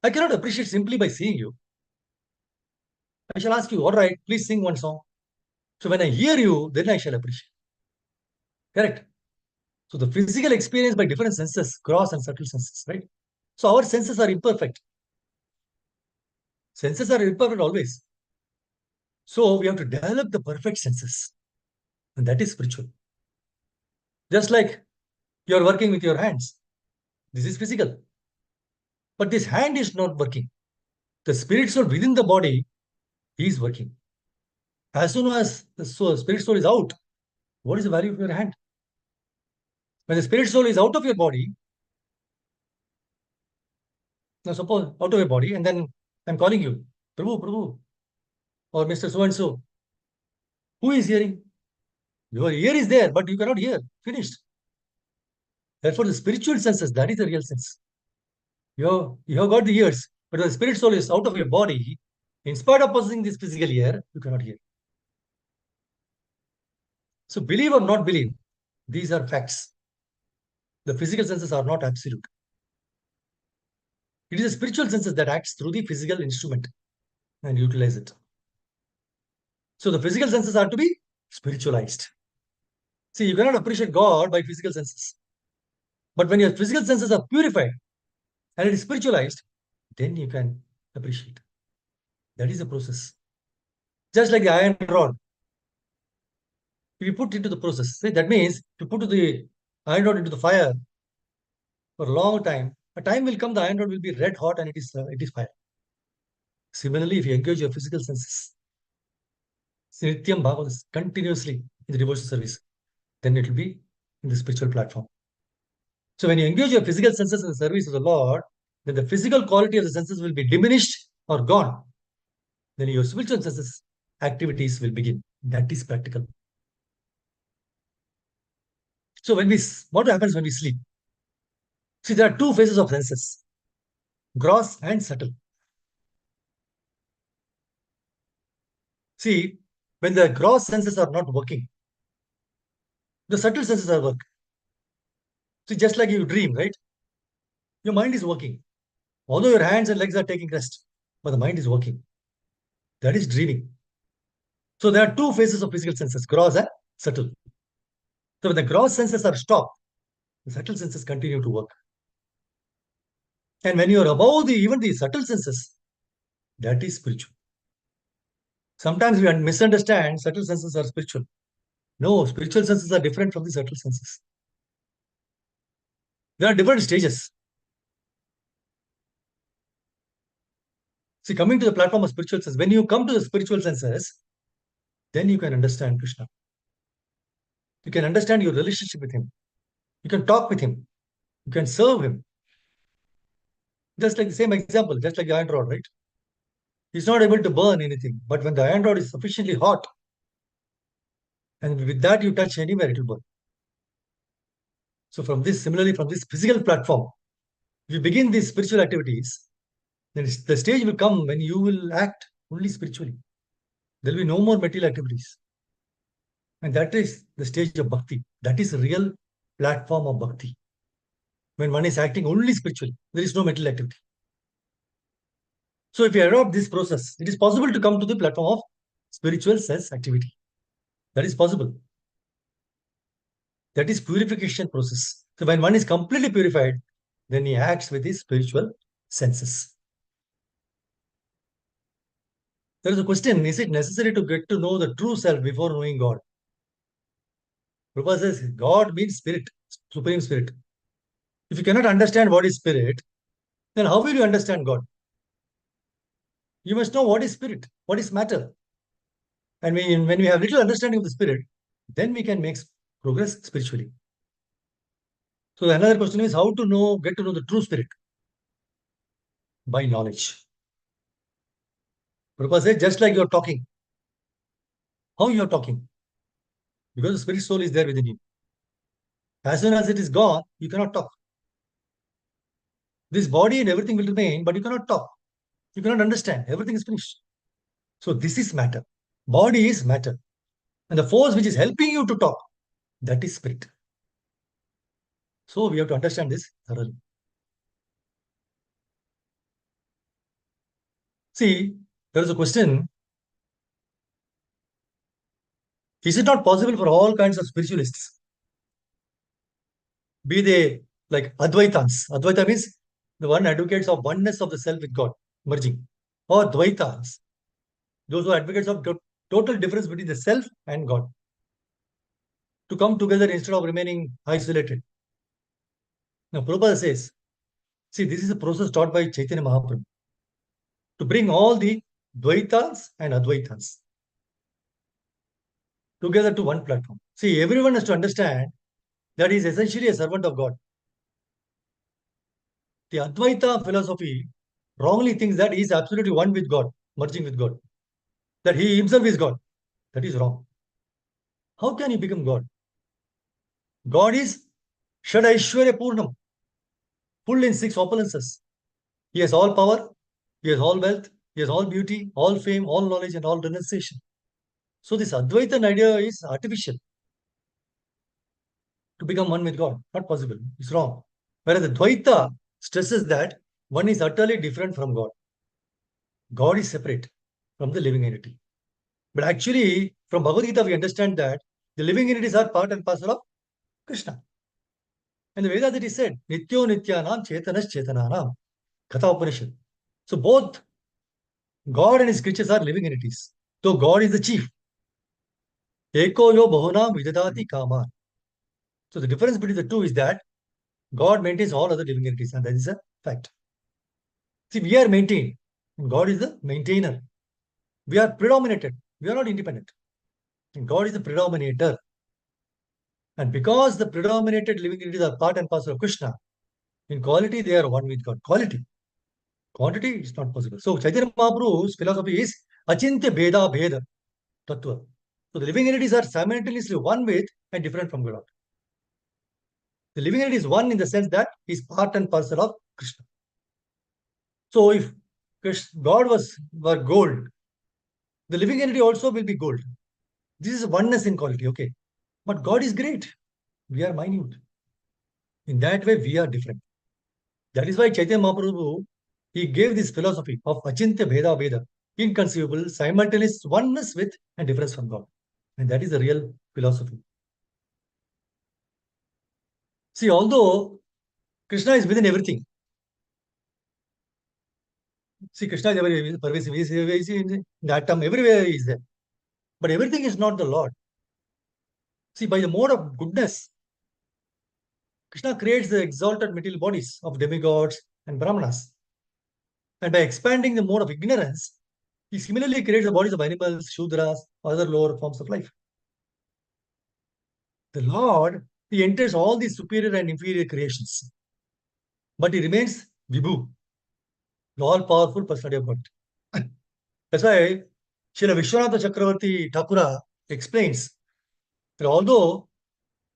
I cannot appreciate simply by seeing you. I shall ask you, all right, please sing one song. So when I hear you, then I shall appreciate. Correct? So the physical experience by different senses, gross and subtle senses, right? So our senses are imperfect. Senses are imperfect always. So we have to develop the perfect senses. And that is spiritual. Just like you're working with your hands. This is physical. But this hand is not working. The spirit soul within the body is working. As soon as the spirit soul is out, what is the value of your hand? When the spirit soul is out of your body, now suppose out of your body, and then I'm calling you, Prabhu, Prabhu, or Mr. So and so. Who is hearing? Your ear is there, but you cannot hear. Finished. Therefore, the spiritual senses, that is the real sense. You have got the ears, but the spirit soul is out of your body. In spite of possessing this physical ear, you cannot hear. So believe or not believe, these are facts. The physical senses are not absolute. It is the spiritual senses that acts through the physical instrument and utilize it. So the physical senses are to be spiritualized. See, you cannot appreciate God by physical senses. But when your physical senses are purified and it is spiritualized, then you can appreciate. That is the process. Just like the iron rod. If you put into the process, see, that means if you put the iron rod into the fire for a long time, a time will come the iron rod will be red hot and it is fire. Similarly, if you engage your physical senses, Nityam Bhava continuously in the devotional service, then it will be in the spiritual platform. So when you engage your physical senses in the service of the Lord, then the physical quality of the senses will be diminished or gone. Then your spiritual senses activities will begin. That is practical. So what happens when we sleep? See, there are two phases of senses, gross and subtle. See, when the gross senses are not working, the subtle senses are working. See, just like you dream, right? Your mind is working. Although your hands and legs are taking rest, but the mind is working. That is dreaming. So there are two phases of physical senses, gross and subtle. So when the gross senses are stopped, the subtle senses continue to work. And when you are above even the subtle senses, that is spiritual. Sometimes we misunderstand subtle senses are spiritual. No, spiritual senses are different from the subtle senses. There are different stages. See, coming to the platform of spiritual senses, when you come to the spiritual senses, then you can understand Krishna. You can understand your relationship with him. You can talk with him. You can serve him. Just like the same example, just like the iron rod, right? He's not able to burn anything. But when the iron rod is sufficiently hot, and with that you touch anywhere, it will burn. So similarly, from this physical platform, if you begin these spiritual activities, then the stage will come when you will act only spiritually. There will be no more material activities. And that is the stage of bhakti. That is the real platform of bhakti. When one is acting only spiritually, there is no material activity. So if you adopt this process, it is possible to come to the platform of spiritual sense activity. That is possible. That is purification process. So when one is completely purified, then he acts with his spiritual senses. There is a question, is it necessary to get to know the true self before knowing God? Prabhupada says God means spirit, supreme spirit. If you cannot understand what is spirit, then how will you understand God? You must know what is spirit, what is matter. And when we have little understanding of the spirit, then we can make progress spiritually. So another question is how to get to know the true spirit? By knowledge. Prabhupada says just like you're talking. How you're talking? Because the spirit soul is there within you. As soon as it is gone, you cannot talk. This body and everything will remain, but you cannot talk. You cannot understand. Everything is finished. So this is matter. Body is matter. And the force which is helping you to talk, that is spirit. So we have to understand this thoroughly. See, there is a question. Is it not possible for all kinds of spiritualists, be they like Advaitans? Advaita means the one advocates of oneness of the self with God, merging, or Dvaitans, those who are advocates of total difference between the self and God, to come together instead of remaining isolated. Now, Prabhupada says, see, this is a process taught by Chaitanya Mahaprabhu to bring all the Dvaitans and Advaitans together to one platform. See, everyone has to understand that he is essentially a servant of God. The Advaita philosophy wrongly thinks that he is absolutely one with God, merging with God, that he himself is God. That is wrong. How can he become God? God is Shadaishwarya Purnam, full in six opulences. He has all power, he has all wealth, he has all beauty, all fame, all knowledge, and all renunciation. So this Advaitan idea is artificial to become one with God. Not possible. It's wrong. Whereas the Dvaita stresses that one is utterly different from God. God is separate from the living entity. But actually, from Bhagavad Gita, we understand that the living entities are part and parcel of Krishna. And the Vedas it is said, Nityo Nityanam Chetanas Chetananam, Katha Upanishad. So both God and his creatures are living entities. So God is the chief. Eko yo bahunam vidadati kaman. So the difference between the two is that God maintains all other living entities, and that is a fact. See, we are maintained, and God is the maintainer. We are predominated. We are not independent. And God is the predominator. And because the predominated living entities are part and parcel of Krishna, in quality, they are one with God. Quality. Quantity is not possible. So Chaitanya Mahaprabhu's philosophy is Achintya Bheda Bheda Tattva. So the living entities are simultaneously one with and different from God. The living entity is one in the sense that he is part and parcel of Krishna. So if God were gold, the living entity also will be gold. This is oneness in quality, okay. But God is great. We are minute. In that way, we are different. That is why Chaitanya Mahaprabhu, he gave this philosophy of Achintya Bheda Veda, inconceivable, simultaneous oneness with and difference from God. And that is the real philosophy. See, although Krishna is within everything, see, Krishna is everywhere, pervasive, he is in the atom, everywhere he is there. But everything is not the Lord. See, by the mode of goodness, Krishna creates the exalted material bodies of demigods and brahmanas. And by expanding the mode of ignorance, he similarly creates the bodies of animals, shudras, other lower forms of life. The Lord, he enters all these superior and inferior creations. But he remains Vibhu, the all-powerful personality of God. That's why Srila Vishwanatha Chakravarti Thakura explains that although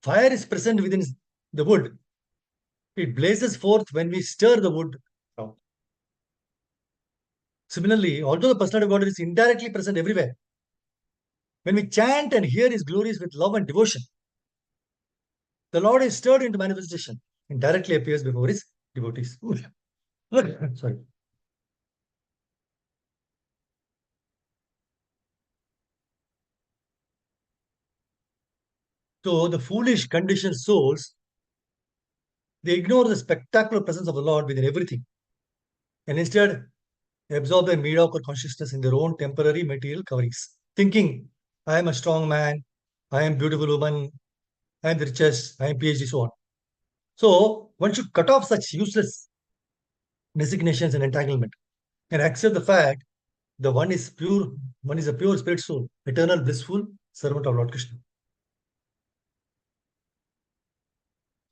fire is present within the wood, it blazes forth when we stir the wood around. Similarly, although the personality of God is indirectly present everywhere, when we chant and hear his glories with love and devotion, the Lord is stirred into manifestation and directly appears before his devotees. Sorry. So the foolish, conditioned souls, they ignore the spectacular presence of the Lord within everything and instead absorb their mediocre consciousness in their own temporary material coverings, thinking, I am a strong man, I am beautiful woman, I am the richest, I am PhD, so on. So one should cut off such useless designations and entanglement and accept the fact the one is pure, one is a pure spirit soul, eternal, blissful servant of Lord Krishna.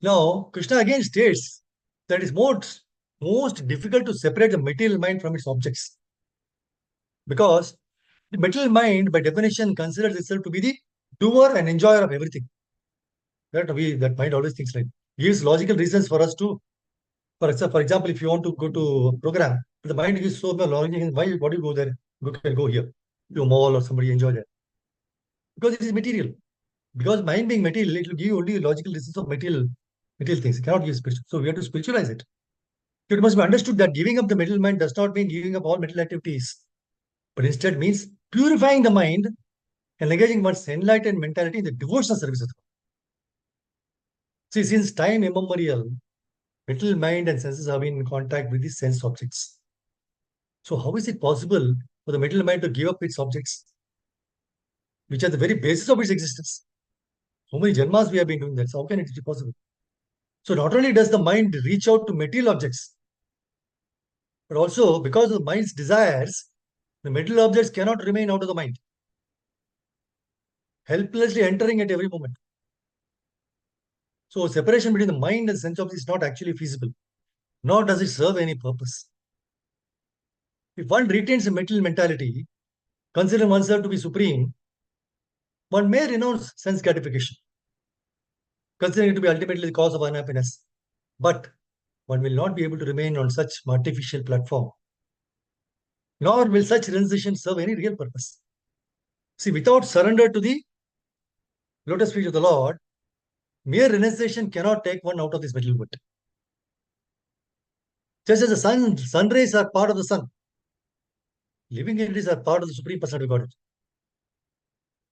Now, Krishna again states that it's most difficult to separate the material mind from its objects. Because the material mind, by definition, considers itself to be the doer and enjoyer of everything. That mind always thinks like gives logical reasons for us to, for example, if you want to go to a program, the mind gives so much logic. Why do you go there? You can go here to a mall or somebody enjoy that. Because it is material. Because mind being material, it will give you only logical reasons of material things. It cannot give spiritual. So we have to spiritualize it. It must be understood that giving up the material mind does not mean giving up all material activities, but instead means purifying the mind and engaging one's enlightened mentality in the devotional service of God. See, since time immemorial, mental mind and senses have been in contact with the sense objects. So, how is it possible for the mental mind to give up its objects, which are the very basis of its existence? So many janmas we have been doing that. So, how can it be possible? So, not only does the mind reach out to material objects, but also because of the mind's desires, the material objects cannot remain out of the mind, helplessly entering at every moment. So, separation between the mind and sense objects is not actually feasible, nor does it serve any purpose. If one retains a mental mentality, considering oneself to be supreme, one may renounce sense gratification, considering it to be ultimately the cause of unhappiness. But one will not be able to remain on such artificial platform, nor will such renunciation serve any real purpose. See, without surrender to the lotus feet of the Lord, mere renunciation cannot take one out of this material world. Just as the sun rays are part of the sun, living entities are part of the Supreme Personality of Godhead.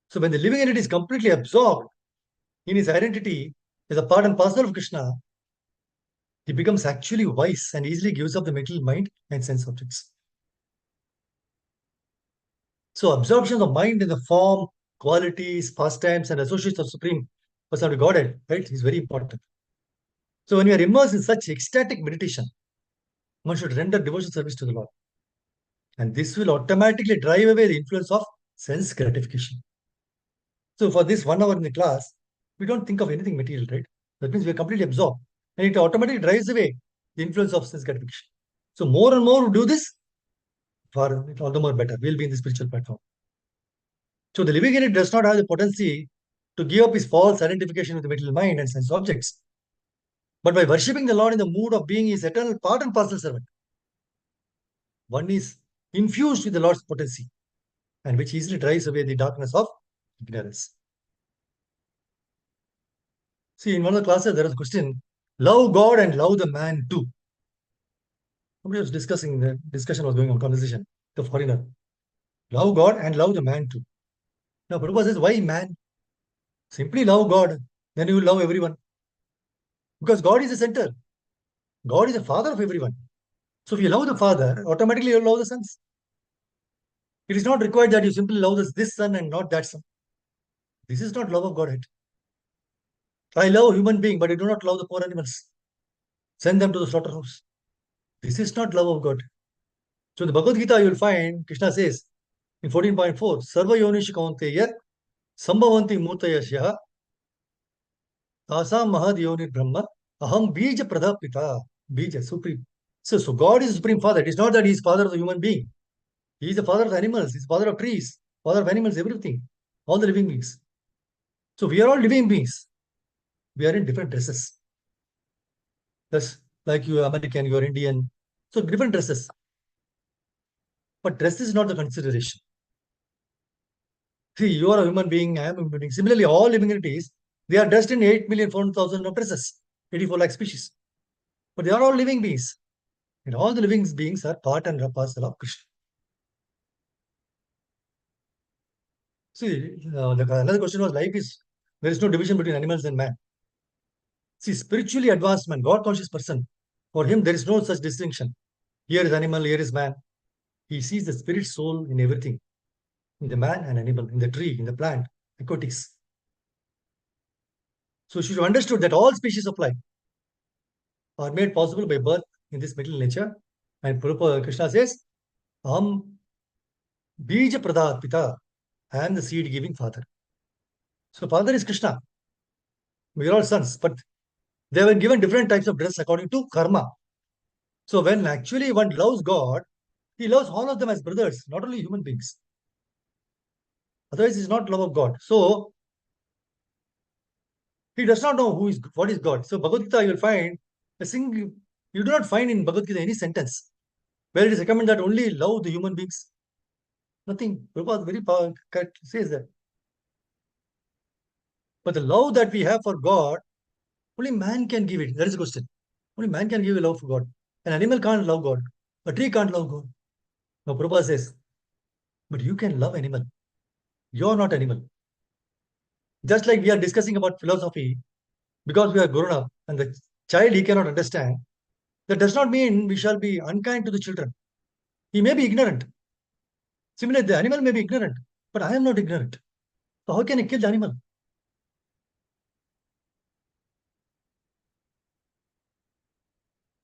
So when the living entity is completely absorbed in his identity as a part and parcel of Krishna, he becomes actually wise and easily gives up the material mind and sense objects. So absorption of mind in the form, qualities, pastimes, and associates of Supreme Personality of Godhead, right, is very important. So when we are immersed in such ecstatic meditation, one should render devotional service to the Lord. And this will automatically drive away the influence of sense gratification. So for this 1 hour in the class, we don't think of anything material, right? That means we are completely absorbed. And it automatically drives away the influence of sense gratification. So more and more we do this, for all the more better. We'll be in the spiritual platform. So the living entity does not have the potency to give up his false identification with the material mind and sense objects. But by worshipping the Lord in the mood of being his eternal part and parcel servant, one is infused with the Lord's potency, and which easily drives away the darkness of ignorance. See, in one of the classes, there was a question, love God and love the man too. Somebody was discussing, the discussion was going on, conversation, the foreigner. Love God and love the man too. Now, Prabhupada says, why man? Simply love God, then you will love everyone. Because God is the center. God is the father of everyone. So if you love the father, automatically you love the sons. It is not required that you simply love this son and not that son. This is not love of Godhead. I love human being, but I do not love the poor animals. Send them to the slaughterhouse. This is not love of God. So in the Bhagavad Gita, you will find Krishna says in 14.4, Sarva Yonish Kaunteya Sambhavanti Murtayasya Tasam Mahad Yonir Brahma Aham Bija Pradapita. Bija, supreme. So God is the supreme father. It is not that he is father of the human being. He is the father of animals. He is father of trees, father of animals, everything. All the living beings. So we are all living beings. We are in different dresses. Thus, like you are American, you are Indian. So different dresses. But dress is not the consideration. See, you are a human being, I am a human being. Similarly, all living entities, they are dressed in 8,400,000 of dresses, 84 lakh species. But they are all living beings. And all the living beings are part and parcel of Krishna. See, another question was, life is, there is no division between animals and man. See, spiritually advanced man, God conscious person, for him there is no such distinction. Here is animal, here is man. He sees the spirit soul in everything, in the man and animal, in the tree, in the plant, aquatics. So she should have understood that all species of life are made possible by birth in this material nature. And Krishna says, Aham Bija Pradat Pita. I am the seed giving father. So father is Krishna. We are all sons, but they were given different types of dress according to karma. So when actually one loves God, he loves all of them as brothers, not only human beings. Otherwise, it's not love of God. So he does not know what is God. So Bhagavad Gita, you will find you do not find in Bhagavad Gita any sentence where it is recommended that only love the human beings. Nothing. Prabhupada very correct says that. But the love that we have for God, only man can give it. That is the question. Only man can give a love for God. An animal can't love God. A tree can't love God. Now Prabhupada says, but you can love animal. You're not animal. Just like we are discussing about philosophy, because we are grown up and the child he cannot understand, that does not mean we shall be unkind to the children. He may be ignorant. Similarly, the animal may be ignorant, but I am not ignorant. So how can I kill the animal?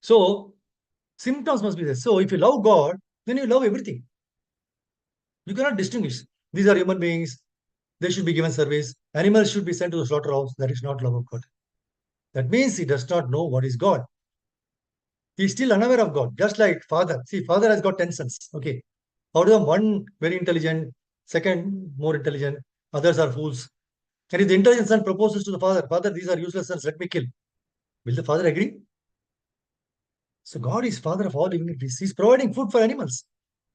So symptoms must be there. So if you love God, then you love everything. You cannot distinguish. These are human beings. They should be given service. Animals should be sent to the slaughterhouse. That is not love of God. That means he does not know what is God. He is still unaware of God. Just like father. See, father has got 10 sons. Okay. Out of them, one very intelligent, second more intelligent, others are fools. And if the intelligent son proposes to the father, Father, these are useless sons, let me kill. Will the father agree? So God is father of all living entities. He's providing food for animals,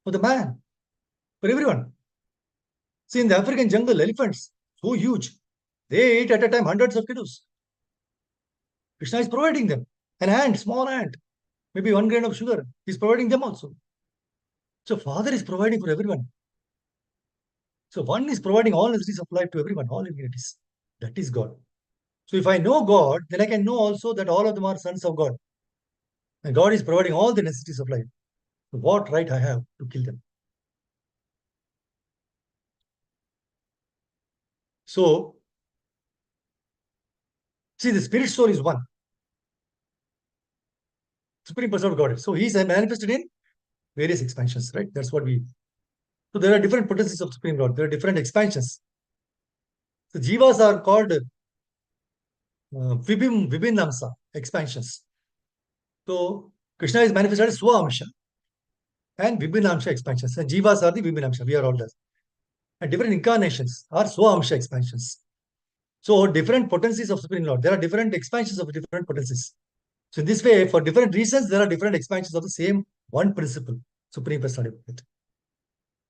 for the man, for everyone. See, in the African jungle, elephants, so huge. They eat at a time hundreds of kilos. Krishna is providing them. An ant, small ant, maybe 1 grain of sugar, he's providing them also. So Father is providing for everyone. So one is providing all necessities of life to everyone, all living entities. That is God. So if I know God, then I can know also that all of them are sons of God. And God is providing all the necessities of life. So what right I have to kill them? So, see, the spirit soul is one. Supreme person of God. So he is manifested in various expansions, right? That's what we. So there are different potencies of Supreme Lord. There are different expansions. The jivas are called vibhinamsa, expansions. So Krishna is manifested as Swamsha and Vibhinamsha expansions. And jivas are the Vibhinamsha. We are all that. And different incarnations are Swamsha expansions. So different potencies of Supreme Lord. There are different expansions of different potencies. So in this way, for different reasons, there are different expansions of the same one principle, Supreme Personality.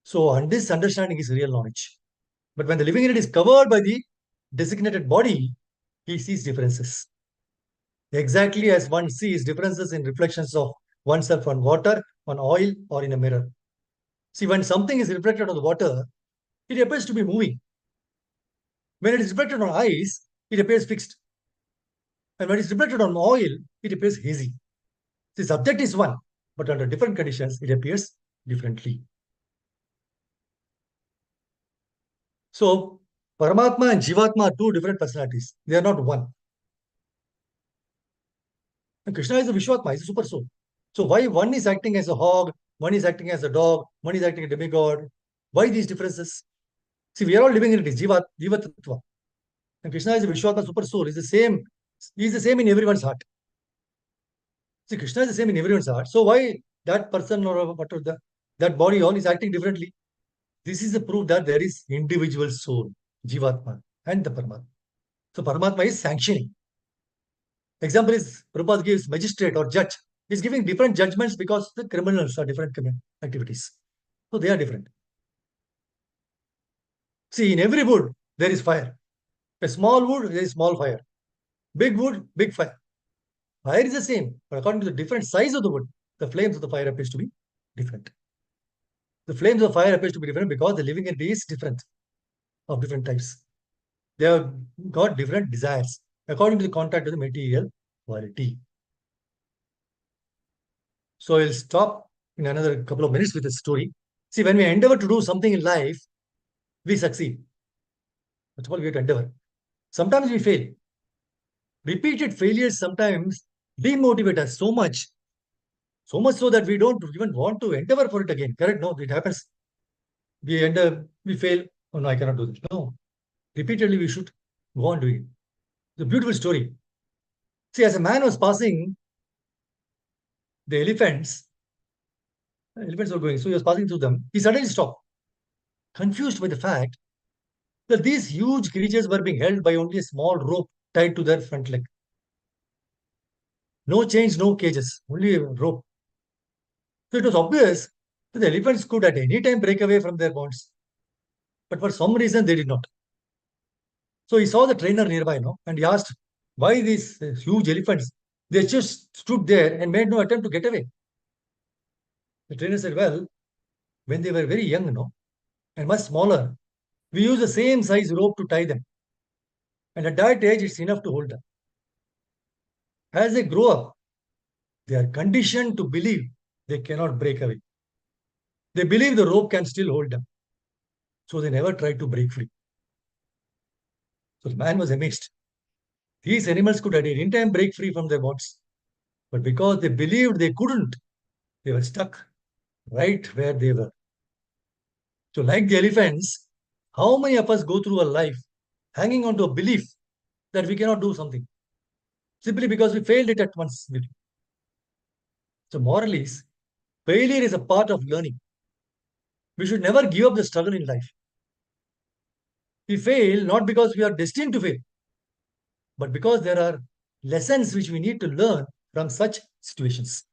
So and this understanding is real knowledge. But when the living entity is covered by the designated body, he sees differences. Exactly as one sees differences in reflections of oneself on water, on oil, or in a mirror. See, when something is reflected on the water, it appears to be moving. When it is reflected on ice, it appears fixed. And when it is reflected on oil, it appears hazy. The subject is one, but under different conditions, it appears differently. So, Paramatma and Jivatma are two different personalities. They are not one. And Krishna is a Vishwatma, he's a super soul. So, why one is acting as a hog, one is acting as a dog, one is acting as a demigod? Why these differences? See, we are all living in it, Jiva Tattva. And Krishna is a Vishwatma super soul. He's the same in everyone's heart. See, Krishna is the same in everyone's heart. So why that person or whatever that body all is acting differently? This is the proof that there is individual soul, Jivatma, and the Paramatma. So Paramatma is sanctioning. Example is Prabhupada gives magistrate or judge. He's giving different judgments because the criminals are different activities. So they are different. See, in every wood, there is fire. A small wood, there is small fire. Big wood, big fire. Fire is the same, but according to the different size of the wood, the flames of the fire appears to be different. The flames of fire appears to be different because the living entity is different, of different types. They have got different desires according to the contact with the material quality. So I'll stop in another couple of minutes with a story. See, when we endeavor to do something in life, we succeed. That's what we have to endeavor. Sometimes we fail. Repeated failures sometimes demotivate us so much so that we don't even want to endeavor for it again. Correct? No, it happens. We fail. Oh no, I cannot do this. No. Repeatedly we should go on doing it. It's a beautiful story. See, as a man was passing the elephants were going, so he was passing through them. He suddenly stopped, confused by the fact that these huge creatures were being held by only a small rope tied to their front leg. No chains, no cages, only a rope. So it was obvious that the elephants could at any time break away from their bonds. But for some reason, they did not. So he saw the trainer nearby, no, and he asked, why these huge elephants? They just stood there and made no attempt to get away. The trainer said, well, when they were very young, no, and much smaller, We use the same size rope to tie them. And at that age, it's enough to hold them. As they grow up, they are conditioned to believe they cannot break away. They believe the rope can still hold them. So they never try to break free. So the man was amazed. These animals could at any time break free from their bonds. But because they believed they couldn't, they were stuck right where they were. So, like the elephants, how many of us go through a life hanging on to a belief that we cannot do something simply because we failed it at once? So, moral is failure is a part of learning. We should never give up the struggle in life. We fail not because we are destined to fail, but because there are lessons which we need to learn from such situations.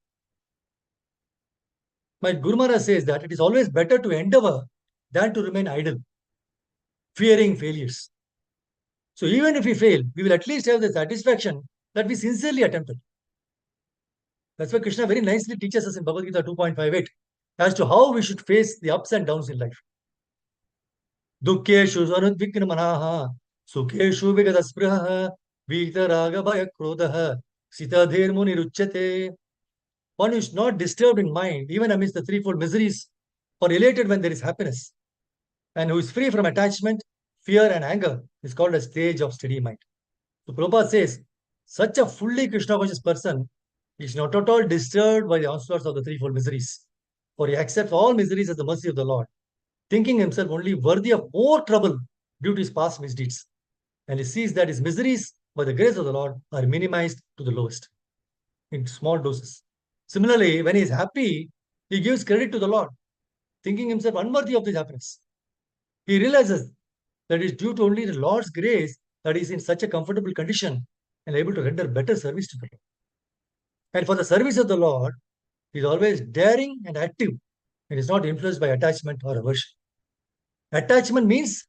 My Guru Maharaj says that it is always better to endeavor than to remain idle, fearing failures. So even if we fail, we will at least have the satisfaction that we sincerely attempted. That's why Krishna very nicely teaches us in Bhagavad Gita 2.58 as to how we should face the ups and downs in life. Dukkeshu anudvikna manaha, sukheshu vigadaspruha, vitaraga bhaya krodha, sitadher muniruchyate. One who is not disturbed in mind, even amidst the threefold miseries, or elated when there is happiness, and who is free from attachment, fear, and anger, is called a stage of steady mind. So Prabhupada says, such a fully Krishna conscious person is not at all disturbed by the onslaughts of the threefold miseries, for he accepts all miseries as the mercy of the Lord, thinking himself only worthy of more trouble due to his past misdeeds. And he sees that his miseries, by the grace of the Lord, are minimized to the lowest in small doses. Similarly, when he is happy, he gives credit to the Lord, thinking himself unworthy of this happiness. He realizes that it is due to only the Lord's grace that he is in such a comfortable condition and able to render better service to the Lord. And for the service of the Lord, he is always daring and active and is not influenced by attachment or aversion. Attachment means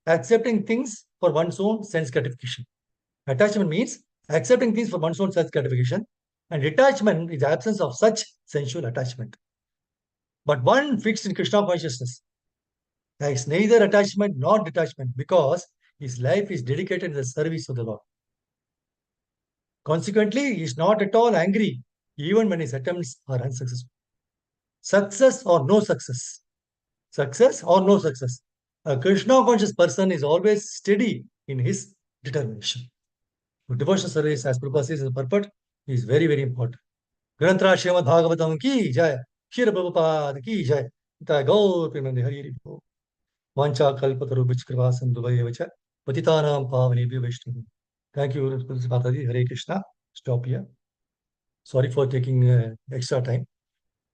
accepting things for one's own sense gratification. Attachment means accepting things for one's own sense gratification, and detachment is the absence of such sensual attachment. But one fixed in Krishna consciousness has neither attachment nor detachment because his life is dedicated to the service of the Lord. Consequently, he is not at all angry even when his attempts are unsuccessful. Success or no success. Success or no success. A Krishna conscious person is always steady in his determination. Devotional service, as Prabhupada says in the purport, is very, very important. Grantra Srimad Bhagavatam ki jai, Shri Prabhupada ki jai, Gaur Premanande Hari Hari Bol. Vancha Kalpataru Bichkrva Sandhuvaya Vacha, Patitanam Pavanebhyo Vaishnavi. Thank you, Mataji. Hare Krishna. Stop here. Sorry for taking extra time.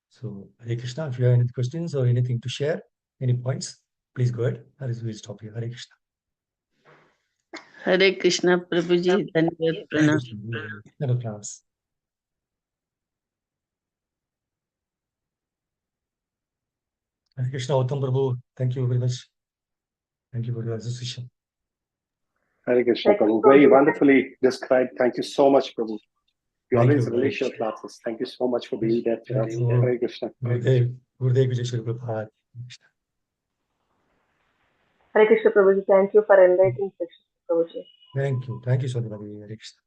So, Hare Krishna, if you have any questions or anything to share, any points, please go ahead. Otherwise, we'll stop here. Hare Krishna. Hare Krishna, Prabhuji, Dhanavad Pranam. Never plans. Hare Krishna, Uttam Prabhu. Thank you very much. Thank you for your association. Hare Krishna, Prabhu. Very wonderfully described. Thank you so much, Prabhu. You Thank always you. relish your classes. Thank you so much for being there for us. Thank you. Hare Krishna. Gurudev Vijay Shri Prabhupada. Hare Krishna Prabhuji, thank you for inviting Krishna Prabhuji. Thank you. Thank you, Swadhyamati. Hare Krishna.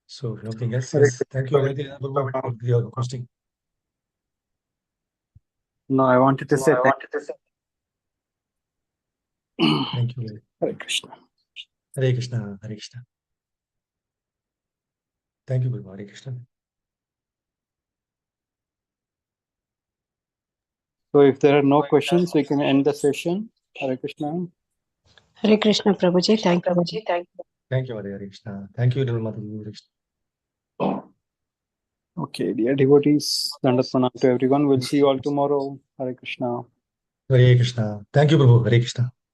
So, nothing else? Yes. Thank you. Anything else, Prabhu, for your hosting? No, I wanted to say Thank you. Hare Krishna. Hare Krishna. Hare Krishna. Thank you, Prabhu. Hare Krishna. So if there are no questions, we can end the session. Hare Krishna. Hare Krishna Prabhuji, thank you. Thank you, Hare Krishna. Thank you, Mataji. Hare Krishna. Okay, dear devotees, Dandavat Pranam to everyone. We'll see you all tomorrow. Hare Krishna. Hare Krishna. Thank you, Prabhu. Hare Krishna.